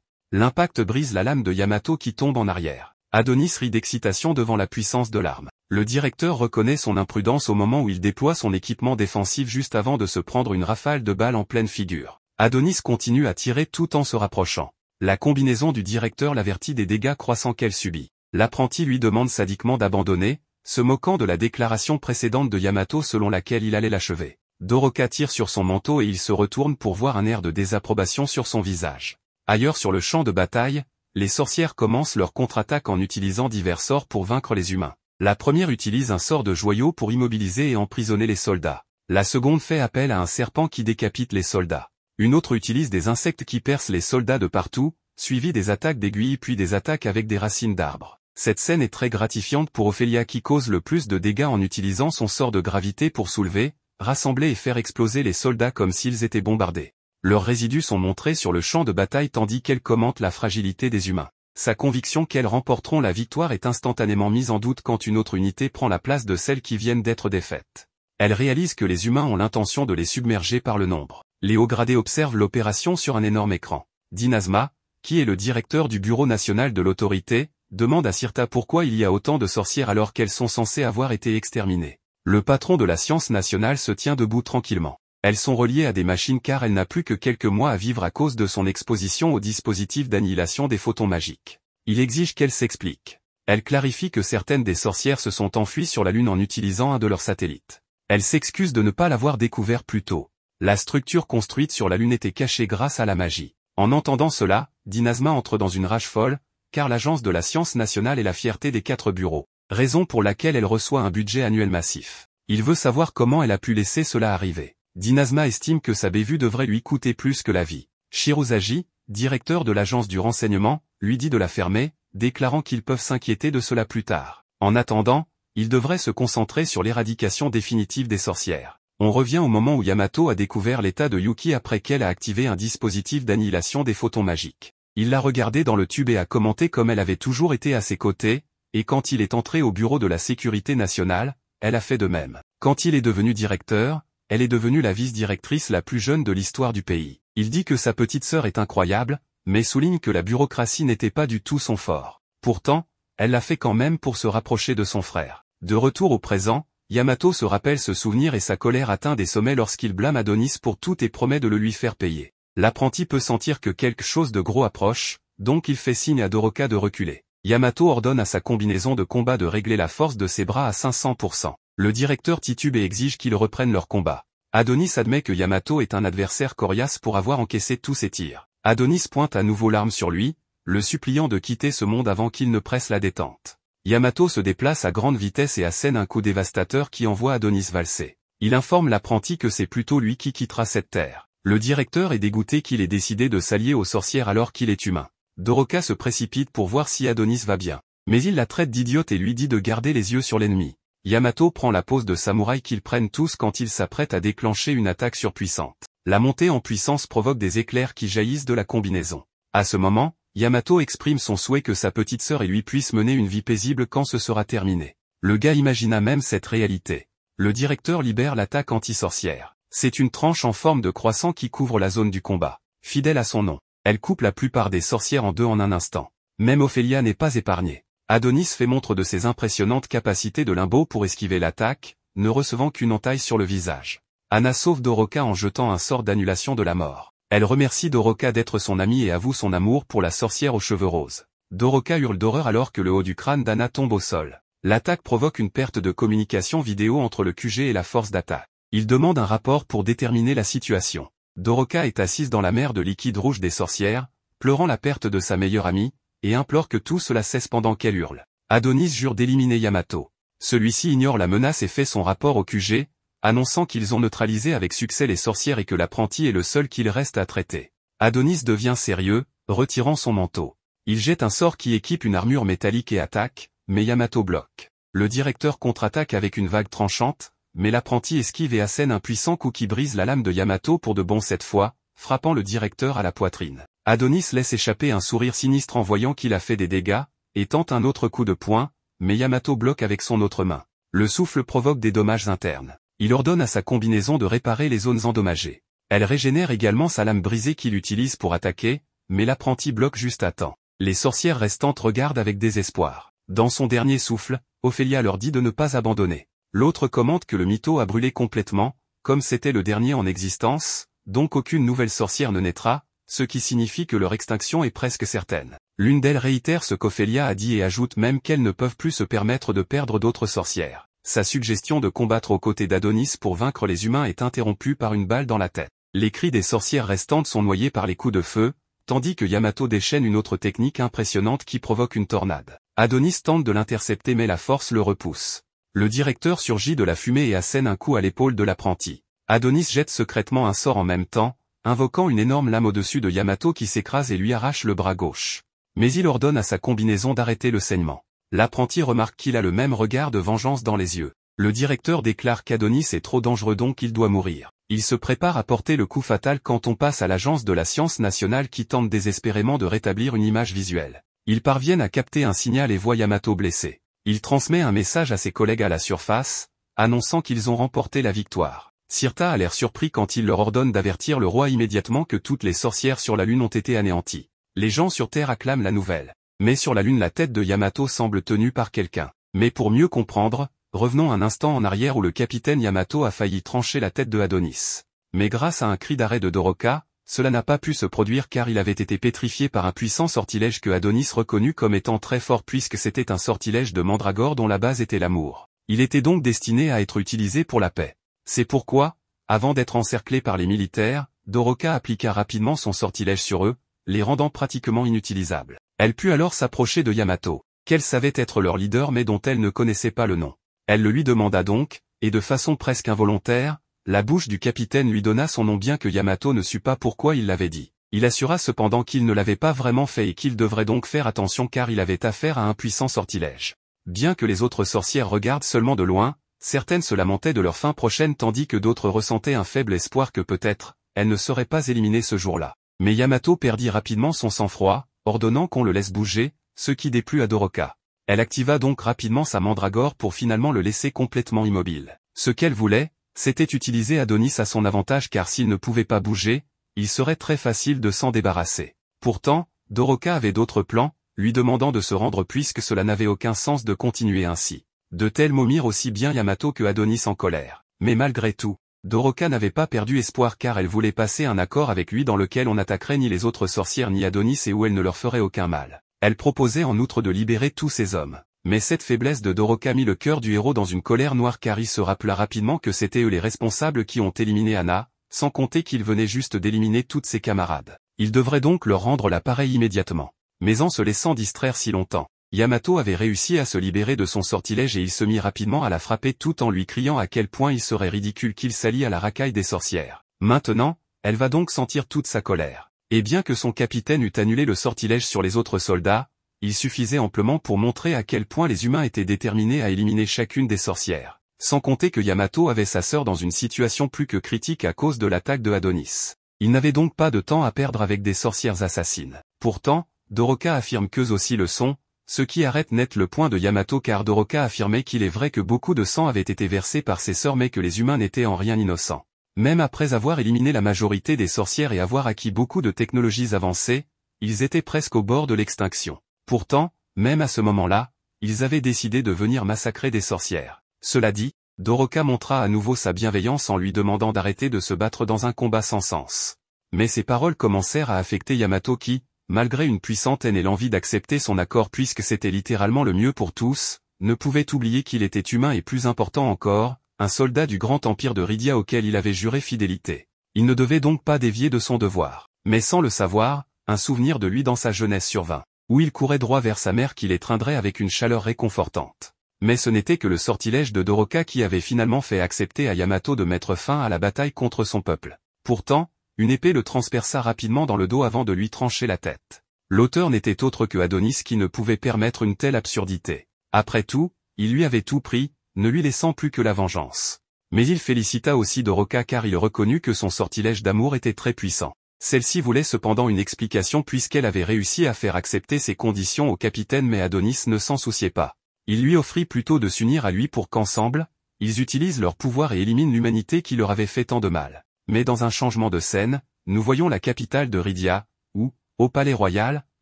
L'impact brise la lame de Yamato qui tombe en arrière. Adonis rit d'excitation devant la puissance de l'arme. Le directeur reconnaît son imprudence au moment où il déploie son équipement défensif juste avant de se prendre une rafale de balles en pleine figure. Adonis continue à tirer tout en se rapprochant. La combinaison du directeur l'avertit des dégâts croissants qu'elle subit. L'apprenti lui demande sadiquement d'abandonner, se moquant de la déclaration précédente de Yamato selon laquelle il allait l'achever. Doroka tire sur son manteau et il se retourne pour voir un air de désapprobation sur son visage. Ailleurs sur le champ de bataille, les sorcières commencent leur contre-attaque en utilisant divers sorts pour vaincre les humains. La première utilise un sort de joyau pour immobiliser et emprisonner les soldats. La seconde fait appel à un serpent qui décapite les soldats. Une autre utilise des insectes qui percent les soldats de partout, suivi des attaques d'aiguilles puis des attaques avec des racines d'arbres. Cette scène est très gratifiante pour Ophélia qui cause le plus de dégâts en utilisant son sort de gravité pour soulever, rassembler et faire exploser les soldats comme s'ils étaient bombardés. Leurs résidus sont montrés sur le champ de bataille tandis qu'elle commente la fragilité des humains. Sa conviction qu'elles remporteront la victoire est instantanément mise en doute quand une autre unité prend la place de celles qui viennent d'être défaites. Elle réalise que les humains ont l'intention de les submerger par le nombre. Les hauts gradés observent l'opération sur un énorme écran. Dinasma, qui est le directeur du Bureau national de l'autorité, demande à Sirta pourquoi il y a autant de sorcières alors qu'elles sont censées avoir été exterminées. Le patron de la science nationale se tient debout tranquillement. Elles sont reliées à des machines car elle n'a plus que quelques mois à vivre à cause de son exposition au dispositif d'annihilation des photons magiques. Il exige qu'elle s'explique. Elle clarifie que certaines des sorcières se sont enfuies sur la Lune en utilisant un de leurs satellites. Elle s'excuse de ne pas l'avoir découvert plus tôt. La structure construite sur la Lune était cachée grâce à la magie. En entendant cela, Dinasma entre dans une rage folle, car l'agence de la science nationale est la fierté des 4 bureaux, raison pour laquelle elle reçoit un budget annuel massif. Il veut savoir comment elle a pu laisser cela arriver. Dinasma estime que sa bévue devrait lui coûter plus que la vie. Shirozagi, directeur de l'agence du renseignement, lui dit de la fermer, déclarant qu'ils peuvent s'inquiéter de cela plus tard. En attendant, il devrait se concentrer sur l'éradication définitive des sorcières. On revient au moment où Yamato a découvert l'état de Yuki après qu'elle a activé un dispositif d'annihilation des photons magiques. Il l'a regardée dans le tube et a commenté comme elle avait toujours été à ses côtés, et quand il est entré au bureau de la sécurité nationale, elle a fait de même. Quand il est devenu directeur, elle est devenue la vice-directrice la plus jeune de l'histoire du pays. Il dit que sa petite sœur est incroyable, mais souligne que la bureaucratie n'était pas du tout son fort. Pourtant, elle l'a fait quand même pour se rapprocher de son frère. De retour au présent, Yamato se rappelle ce souvenir et sa colère atteint des sommets lorsqu'il blâme Adonis pour tout et promet de le lui faire payer. L'apprenti peut sentir que quelque chose de gros approche, donc il fait signe à Doroka de reculer. Yamato ordonne à sa combinaison de combat de régler la force de ses bras à 500%. Le directeur titube et exige qu'ils reprennent leur combat. Adonis admet que Yamato est un adversaire coriace pour avoir encaissé tous ses tirs. Adonis pointe à nouveau l'arme sur lui, le suppliant de quitter ce monde avant qu'il ne presse la détente. Yamato se déplace à grande vitesse et assène un coup dévastateur qui envoie Adonis valser. Il informe l'apprenti que c'est plutôt lui qui quittera cette terre. Le directeur est dégoûté qu'il ait décidé de s'allier aux sorcières alors qu'il est humain. Doroka se précipite pour voir si Adonis va bien. Mais il la traite d'idiote et lui dit de garder les yeux sur l'ennemi. Yamato prend la pose de samouraï qu'ils prennent tous quand il s'apprête à déclencher une attaque surpuissante. La montée en puissance provoque des éclairs qui jaillissent de la combinaison. À ce moment, Yamato exprime son souhait que sa petite sœur et lui puissent mener une vie paisible quand ce sera terminé. Le gars imagina même cette réalité. Le directeur libère l'attaque anti-sorcière. C'est une tranche en forme de croissant qui couvre la zone du combat. Fidèle à son nom, elle coupe la plupart des sorcières en deux en un instant. Même Ophélia n'est pas épargnée. Adonis fait montre de ses impressionnantes capacités de limbo pour esquiver l'attaque, ne recevant qu'une entaille sur le visage. Anna sauve Doroka en jetant un sort d'annulation de la mort. Elle remercie Doroka d'être son amie et avoue son amour pour la sorcière aux cheveux roses. Doroka hurle d'horreur alors que le haut du crâne d'Anna tombe au sol. L'attaque provoque une perte de communication vidéo entre le QG et la force d'attaque. Il demande un rapport pour déterminer la situation. Doroka est assise dans la mer de liquide rouge des sorcières, pleurant la perte de sa meilleure amie, et implore que tout cela cesse pendant qu'elle hurle. Adonis jure d'éliminer Yamato. Celui-ci ignore la menace et fait son rapport au QG, annonçant qu'ils ont neutralisé avec succès les sorcières et que l'apprenti est le seul qu'il reste à traiter. Adonis devient sérieux, retirant son manteau. Il jette un sort qui équipe une armure métallique et attaque, mais Yamato bloque. Le directeur contre-attaque avec une vague tranchante, mais l'apprenti esquive et assène un puissant coup qui brise la lame de Yamato pour de bon cette fois, frappant le directeur à la poitrine. Adonis laisse échapper un sourire sinistre en voyant qu'il a fait des dégâts, et tente un autre coup de poing, mais Yamato bloque avec son autre main. Le souffle provoque des dommages internes. Il ordonne à sa combinaison de réparer les zones endommagées. Elle régénère également sa lame brisée qu'il utilise pour attaquer, mais l'apprenti bloque juste à temps. Les sorcières restantes regardent avec désespoir. Dans son dernier souffle, Ophélia leur dit de ne pas abandonner. L'autre commente que le mytho a brûlé complètement, comme c'était le dernier en existence, donc aucune nouvelle sorcière ne naîtra, ce qui signifie que leur extinction est presque certaine. L'une d'elles réitère ce qu'Ophélia a dit et ajoute même qu'elles ne peuvent plus se permettre de perdre d'autres sorcières. Sa suggestion de combattre aux côtés d'Adonis pour vaincre les humains est interrompue par une balle dans la tête. Les cris des sorcières restantes sont noyés par les coups de feu, tandis que Yamato déchaîne une autre technique impressionnante qui provoque une tornade. Adonis tente de l'intercepter mais la force le repousse. Le directeur surgit de la fumée et assène un coup à l'épaule de l'apprenti. Adonis jette secrètement un sort en même temps, invoquant une énorme lame au-dessus de Yamato qui s'écrase et lui arrache le bras gauche. Mais il ordonne à sa combinaison d'arrêter le saignement. L'apprenti remarque qu'il a le même regard de vengeance dans les yeux. Le directeur déclare qu'Adonis est trop dangereux donc il doit mourir. Il se prépare à porter le coup fatal quand on passe à l'agence de la science nationale qui tente désespérément de rétablir une image visuelle. Ils parviennent à capter un signal et voient Yamato blessé. Il transmet un message à ses collègues à la surface, annonçant qu'ils ont remporté la victoire. Sirta a l'air surpris quand il leur ordonne d'avertir le roi immédiatement que toutes les sorcières sur la Lune ont été anéanties. Les gens sur Terre acclament la nouvelle. Mais sur la Lune la tête de Yamato semble tenue par quelqu'un. Mais pour mieux comprendre, revenons un instant en arrière où le capitaine Yamato a failli trancher la tête de Adonis. Mais grâce à un cri d'arrêt de Doroka, cela n'a pas pu se produire car il avait été pétrifié par un puissant sortilège que Adonis reconnut comme étant très fort puisque c'était un sortilège de Mandragore dont la base était l'amour. Il était donc destiné à être utilisé pour la paix. C'est pourquoi, avant d'être encerclé par les militaires, Doroka appliqua rapidement son sortilège sur eux, les rendant pratiquement inutilisables. Elle put alors s'approcher de Yamato, qu'elle savait être leur leader mais dont elle ne connaissait pas le nom. Elle le lui demanda donc, et de façon presque involontaire, la bouche du capitaine lui donna son nom bien que Yamato ne sut pas pourquoi il l'avait dit. Il assura cependant qu'il ne l'avait pas vraiment fait et qu'il devrait donc faire attention car il avait affaire à un puissant sortilège. Bien que les autres sorcières regardent seulement de loin, certaines se lamentaient de leur fin prochaine tandis que d'autres ressentaient un faible espoir que peut-être, elles ne seraient pas éliminées ce jour-là. Mais Yamato perdit rapidement son sang-froid, ordonnant qu'on le laisse bouger, ce qui déplut à Doroka. Elle activa donc rapidement sa mandragore pour finalement le laisser complètement immobile. Ce qu'elle voulait, c'était utiliser Adonis à son avantage car s'il ne pouvait pas bouger, il serait très facile de s'en débarrasser. Pourtant, Doroka avait d'autres plans, lui demandant de se rendre puisque cela n'avait aucun sens de continuer ainsi. De tels mots mirent aussi bien Yamato que Adonis en colère. Mais malgré tout, Doroka n'avait pas perdu espoir car elle voulait passer un accord avec lui dans lequel on n'attaquerait ni les autres sorcières ni Adonis et où elle ne leur ferait aucun mal. Elle proposait en outre de libérer tous ces hommes. Mais cette faiblesse de Doroka mit le cœur du héros dans une colère noire car il se rappela rapidement que c'étaient eux les responsables qui ont éliminé Anna, sans compter qu'il venait juste d'éliminer toutes ses camarades. Il devrait donc leur rendre la pareille immédiatement. Mais en se laissant distraire si longtemps, Yamato avait réussi à se libérer de son sortilège et il se mit rapidement à la frapper tout en lui criant à quel point il serait ridicule qu'il s'allie à la racaille des sorcières. Maintenant, elle va donc sentir toute sa colère. Et bien que son capitaine eût annulé le sortilège sur les autres soldats, il suffisait amplement pour montrer à quel point les humains étaient déterminés à éliminer chacune des sorcières. Sans compter que Yamato avait sa sœur dans une situation plus que critique à cause de l'attaque de Adonis. Il n'avait donc pas de temps à perdre avec des sorcières assassines. Pourtant, Doroka affirme qu'eux aussi le sont, ce qui arrête net le point de Yamato car Doroka affirmait qu'il est vrai que beaucoup de sang avait été versé par ses sœurs mais que les humains n'étaient en rien innocents. Même après avoir éliminé la majorité des sorcières et avoir acquis beaucoup de technologies avancées, ils étaient presque au bord de l'extinction. Pourtant, même à ce moment-là, ils avaient décidé de venir massacrer des sorcières. Cela dit, Doroka montra à nouveau sa bienveillance en lui demandant d'arrêter de se battre dans un combat sans sens. Mais ces paroles commencèrent à affecter Yamato qui, malgré une puissante haine et l'envie d'accepter son accord puisque c'était littéralement le mieux pour tous, ne pouvait oublier qu'il était humain et plus important encore, un soldat du grand empire de Rydia auquel il avait juré fidélité. Il ne devait donc pas dévier de son devoir. Mais sans le savoir, un souvenir de lui dans sa jeunesse survint, où il courait droit vers sa mère qui l'étreindrait avec une chaleur réconfortante. Mais ce n'était que le sortilège de Doroka qui avait finalement fait accepter à Yamato de mettre fin à la bataille contre son peuple. Pourtant, une épée le transperça rapidement dans le dos avant de lui trancher la tête. L'auteur n'était autre que Adonis qui ne pouvait permettre une telle absurdité. Après tout, il lui avait tout pris, ne lui laissant plus que la vengeance. Mais il félicita aussi Doroka car il reconnut que son sortilège d'amour était très puissant. Celle-ci voulait cependant une explication puisqu'elle avait réussi à faire accepter ses conditions au capitaine mais Adonis ne s'en souciait pas. Il lui offrit plutôt de s'unir à lui pour qu'ensemble, ils utilisent leur pouvoir et éliminent l'humanité qui leur avait fait tant de mal. Mais dans un changement de scène, nous voyons la capitale de Rydia, où, au palais royal,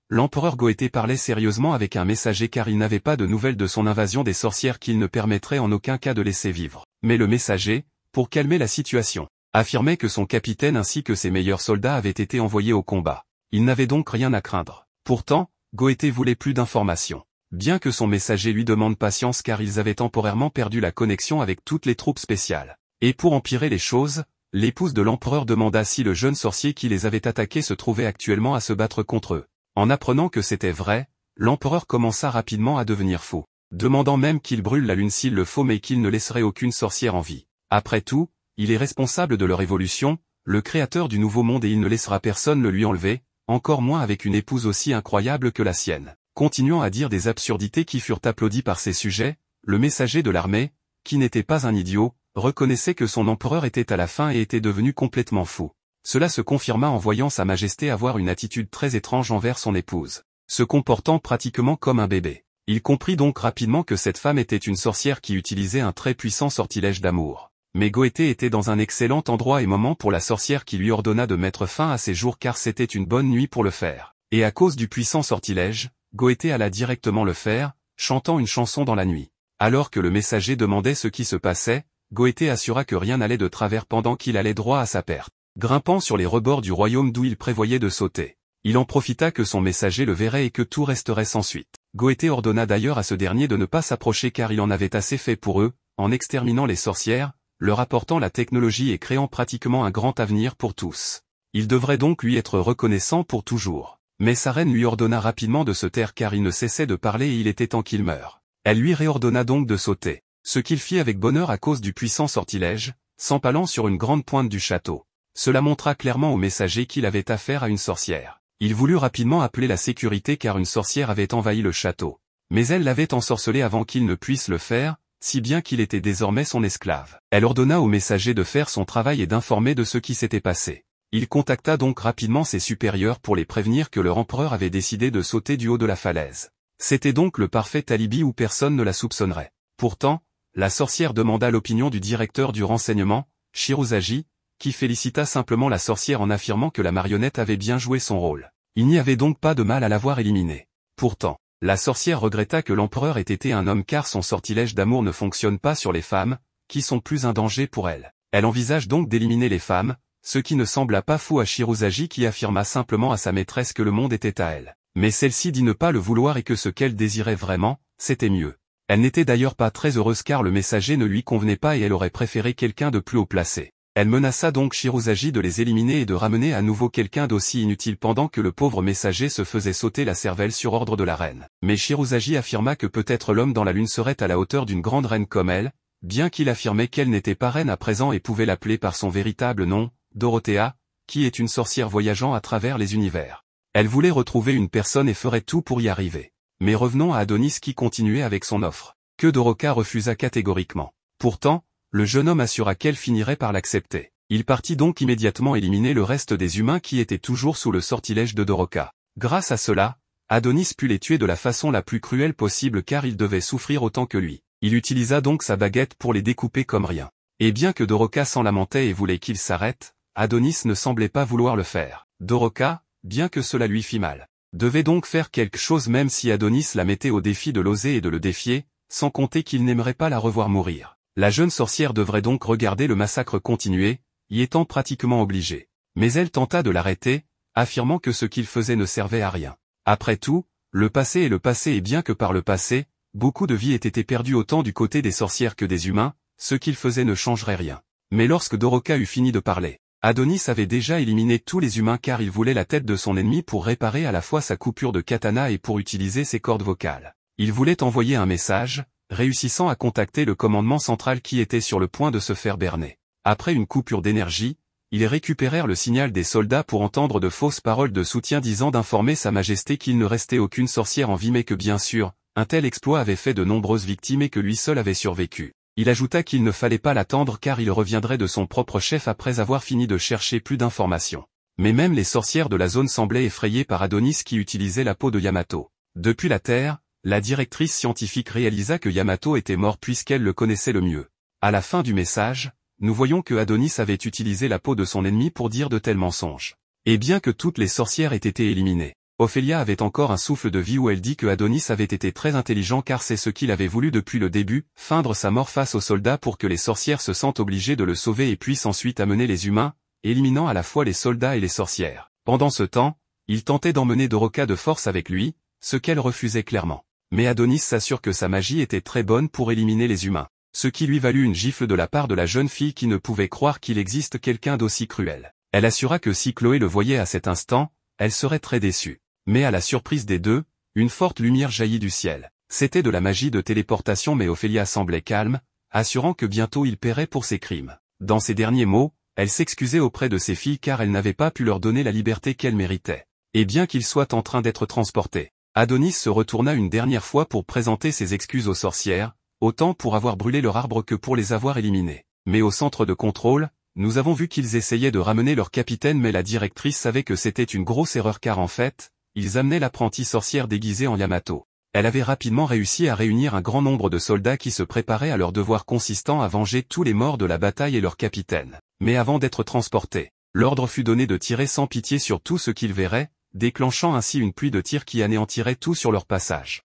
l'empereur Goété parlait sérieusement avec un messager car il n'avait pas de nouvelles de son invasion des sorcières qu'il ne permettrait en aucun cas de laisser vivre. Mais le messager, pour calmer la situation, affirmait que son capitaine ainsi que ses meilleurs soldats avaient été envoyés au combat. Il n'avait donc rien à craindre. Pourtant, Goété voulait plus d'informations. Bien que son messager lui demande patience car ils avaient temporairement perdu la connexion avec toutes les troupes spéciales. Et pour empirer les choses, l'épouse de l'empereur demanda si le jeune sorcier qui les avait attaqués se trouvait actuellement à se battre contre eux. En apprenant que c'était vrai, l'empereur commença rapidement à devenir fou, demandant même qu'il brûle la lune s'il le faut mais qu'il ne laisserait aucune sorcière en vie. Après tout, il est responsable de leur évolution, le créateur du nouveau monde et il ne laissera personne le lui enlever, encore moins avec une épouse aussi incroyable que la sienne. Continuant à dire des absurdités qui furent applaudies par ses sujets, le messager de l'armée, qui n'était pas un idiot, reconnaissait que son empereur était à la fin et était devenu complètement fou. Cela se confirma en voyant sa majesté avoir une attitude très étrange envers son épouse, se comportant pratiquement comme un bébé. Il comprit donc rapidement que cette femme était une sorcière qui utilisait un très puissant sortilège d'amour. Mais Goété était dans un excellent endroit et moment pour la sorcière qui lui ordonna de mettre fin à ses jours car c'était une bonne nuit pour le faire. Et à cause du puissant sortilège, Goété alla directement le faire, chantant une chanson dans la nuit. Alors que le messager demandait ce qui se passait, Goété assura que rien n'allait de travers pendant qu'il allait droit à sa perte. Grimpant sur les rebords du royaume d'où il prévoyait de sauter, il en profita que son messager le verrait et que tout resterait sans suite. Goété ordonna d'ailleurs à ce dernier de ne pas s'approcher car il en avait assez fait pour eux, en exterminant les sorcières, leur apportant la technologie et créant pratiquement un grand avenir pour tous. Il devrait donc lui être reconnaissant pour toujours. Mais sa reine lui ordonna rapidement de se taire car il ne cessait de parler et il était temps qu'il meure. Elle lui réordonna donc de sauter, ce qu'il fit avec bonheur à cause du puissant sortilège, s'empalant sur une grande pointe du château. Cela montra clairement au messager qu'il avait affaire à une sorcière. Il voulut rapidement appeler la sécurité car une sorcière avait envahi le château. Mais elle l'avait ensorcelé avant qu'il ne puisse le faire, si bien qu'il était désormais son esclave. Elle ordonna au messager de faire son travail et d'informer de ce qui s'était passé. Il contacta donc rapidement ses supérieurs pour les prévenir que leur empereur avait décidé de sauter du haut de la falaise. C'était donc le parfait alibi où personne ne la soupçonnerait. Pourtant, la sorcière demanda l'opinion du directeur du renseignement, Shirozagi, qui félicita simplement la sorcière en affirmant que la marionnette avait bien joué son rôle. Il n'y avait donc pas de mal à l'avoir éliminée. Pourtant, la sorcière regretta que l'empereur ait été un homme car son sortilège d'amour ne fonctionne pas sur les femmes, qui sont plus un danger pour elle. Elle envisage donc d'éliminer les femmes, ce qui ne sembla pas fou à Shirozagi qui affirma simplement à sa maîtresse que le monde était à elle. Mais celle-ci dit ne pas le vouloir et que ce qu'elle désirait vraiment, c'était mieux. Elle n'était d'ailleurs pas très heureuse car le messager ne lui convenait pas et elle aurait préféré quelqu'un de plus haut placé. Elle menaça donc Shirozagi de les éliminer et de ramener à nouveau quelqu'un d'aussi inutile pendant que le pauvre messager se faisait sauter la cervelle sur ordre de la reine. Mais Shirozagi affirma que peut-être l'homme dans la lune serait à la hauteur d'une grande reine comme elle, bien qu'il affirmait qu'elle n'était pas reine à présent et pouvait l'appeler par son véritable nom, Dorothea, qui est une sorcière voyageant à travers les univers. Elle voulait retrouver une personne et ferait tout pour y arriver. Mais revenons à Adonis qui continuait avec son offre, que Doroka refusa catégoriquement. Pourtant, le jeune homme assura qu'elle finirait par l'accepter. Il partit donc immédiatement éliminer le reste des humains qui étaient toujours sous le sortilège de Doroka. Grâce à cela, Adonis put les tuer de la façon la plus cruelle possible car ils devaient souffrir autant que lui. Il utilisa donc sa baguette pour les découper comme rien. Et bien que Doroka s'en lamentait et voulait qu'il s'arrête, Adonis ne semblait pas vouloir le faire. Doroka, bien que cela lui fît mal, devait donc faire quelque chose même si Adonis la mettait au défi de l'oser et de le défier, sans compter qu'il n'aimerait pas la revoir mourir. La jeune sorcière devrait donc regarder le massacre continuer, y étant pratiquement obligée. Mais elle tenta de l'arrêter, affirmant que ce qu'il faisait ne servait à rien. Après tout, le passé est le passé et bien que par le passé, beaucoup de vies aient été perdues autant du côté des sorcières que des humains, ce qu'il faisait ne changerait rien. Mais lorsque Doroka eut fini de parler, Adonis avait déjà éliminé tous les humains car il voulait la tête de son ennemi pour réparer à la fois sa coupure de katana et pour utiliser ses cordes vocales. Il voulait envoyer un message, réussissant à contacter le commandement central qui était sur le point de se faire berner. Après une coupure d'énergie, ils récupérèrent le signal des soldats pour entendre de fausses paroles de soutien disant d'informer Sa Majesté qu'il ne restait aucune sorcière en vie mais que bien sûr, un tel exploit avait fait de nombreuses victimes et que lui seul avait survécu. Il ajouta qu'il ne fallait pas l'attendre car il reviendrait de son propre chef après avoir fini de chercher plus d'informations. Mais même les sorcières de la zone semblaient effrayées par Adonis qui utilisait la peau de Yamato. Depuis la Terre, La directrice scientifique réalisa que Yamato était mort puisqu'elle le connaissait le mieux. À la fin du message, nous voyons que Adonis avait utilisé la peau de son ennemi pour dire de tels mensonges. Et bien que toutes les sorcières aient été éliminées, Ophélia avait encore un souffle de vie où elle dit que Adonis avait été très intelligent car c'est ce qu'il avait voulu depuis le début, feindre sa mort face aux soldats pour que les sorcières se sentent obligées de le sauver et puissent ensuite amener les humains, éliminant à la fois les soldats et les sorcières. Pendant ce temps, il tentait d'emmener Doroka de force avec lui, ce qu'elle refusait clairement. Mais Adonis s'assure que sa magie était très bonne pour éliminer les humains, ce qui lui valut une gifle de la part de la jeune fille qui ne pouvait croire qu'il existe quelqu'un d'aussi cruel. Elle assura que si Chloé le voyait à cet instant, elle serait très déçue. Mais à la surprise des deux, une forte lumière jaillit du ciel. C'était de la magie de téléportation mais Ophélia semblait calme, assurant que bientôt il paierait pour ses crimes. Dans ses derniers mots, elle s'excusait auprès de ses filles car elle n'avait pas pu leur donner la liberté qu'elles méritaient. Et bien qu'ils soient en train d'être transportés, Adonis se retourna une dernière fois pour présenter ses excuses aux sorcières, autant pour avoir brûlé leur arbre que pour les avoir éliminées. Mais au centre de contrôle, nous avons vu qu'ils essayaient de ramener leur capitaine mais la directrice savait que c'était une grosse erreur car en fait, ils amenaient l'apprentie sorcière déguisée en Yamato. Elle avait rapidement réussi à réunir un grand nombre de soldats qui se préparaient à leur devoir consistant à venger tous les morts de la bataille et leur capitaine. Mais avant d'être transportés, l'ordre fut donné de tirer sans pitié sur tout ce qu'ils verraient, déclenchant ainsi une pluie de tirs qui anéantirait tout sur leur passage.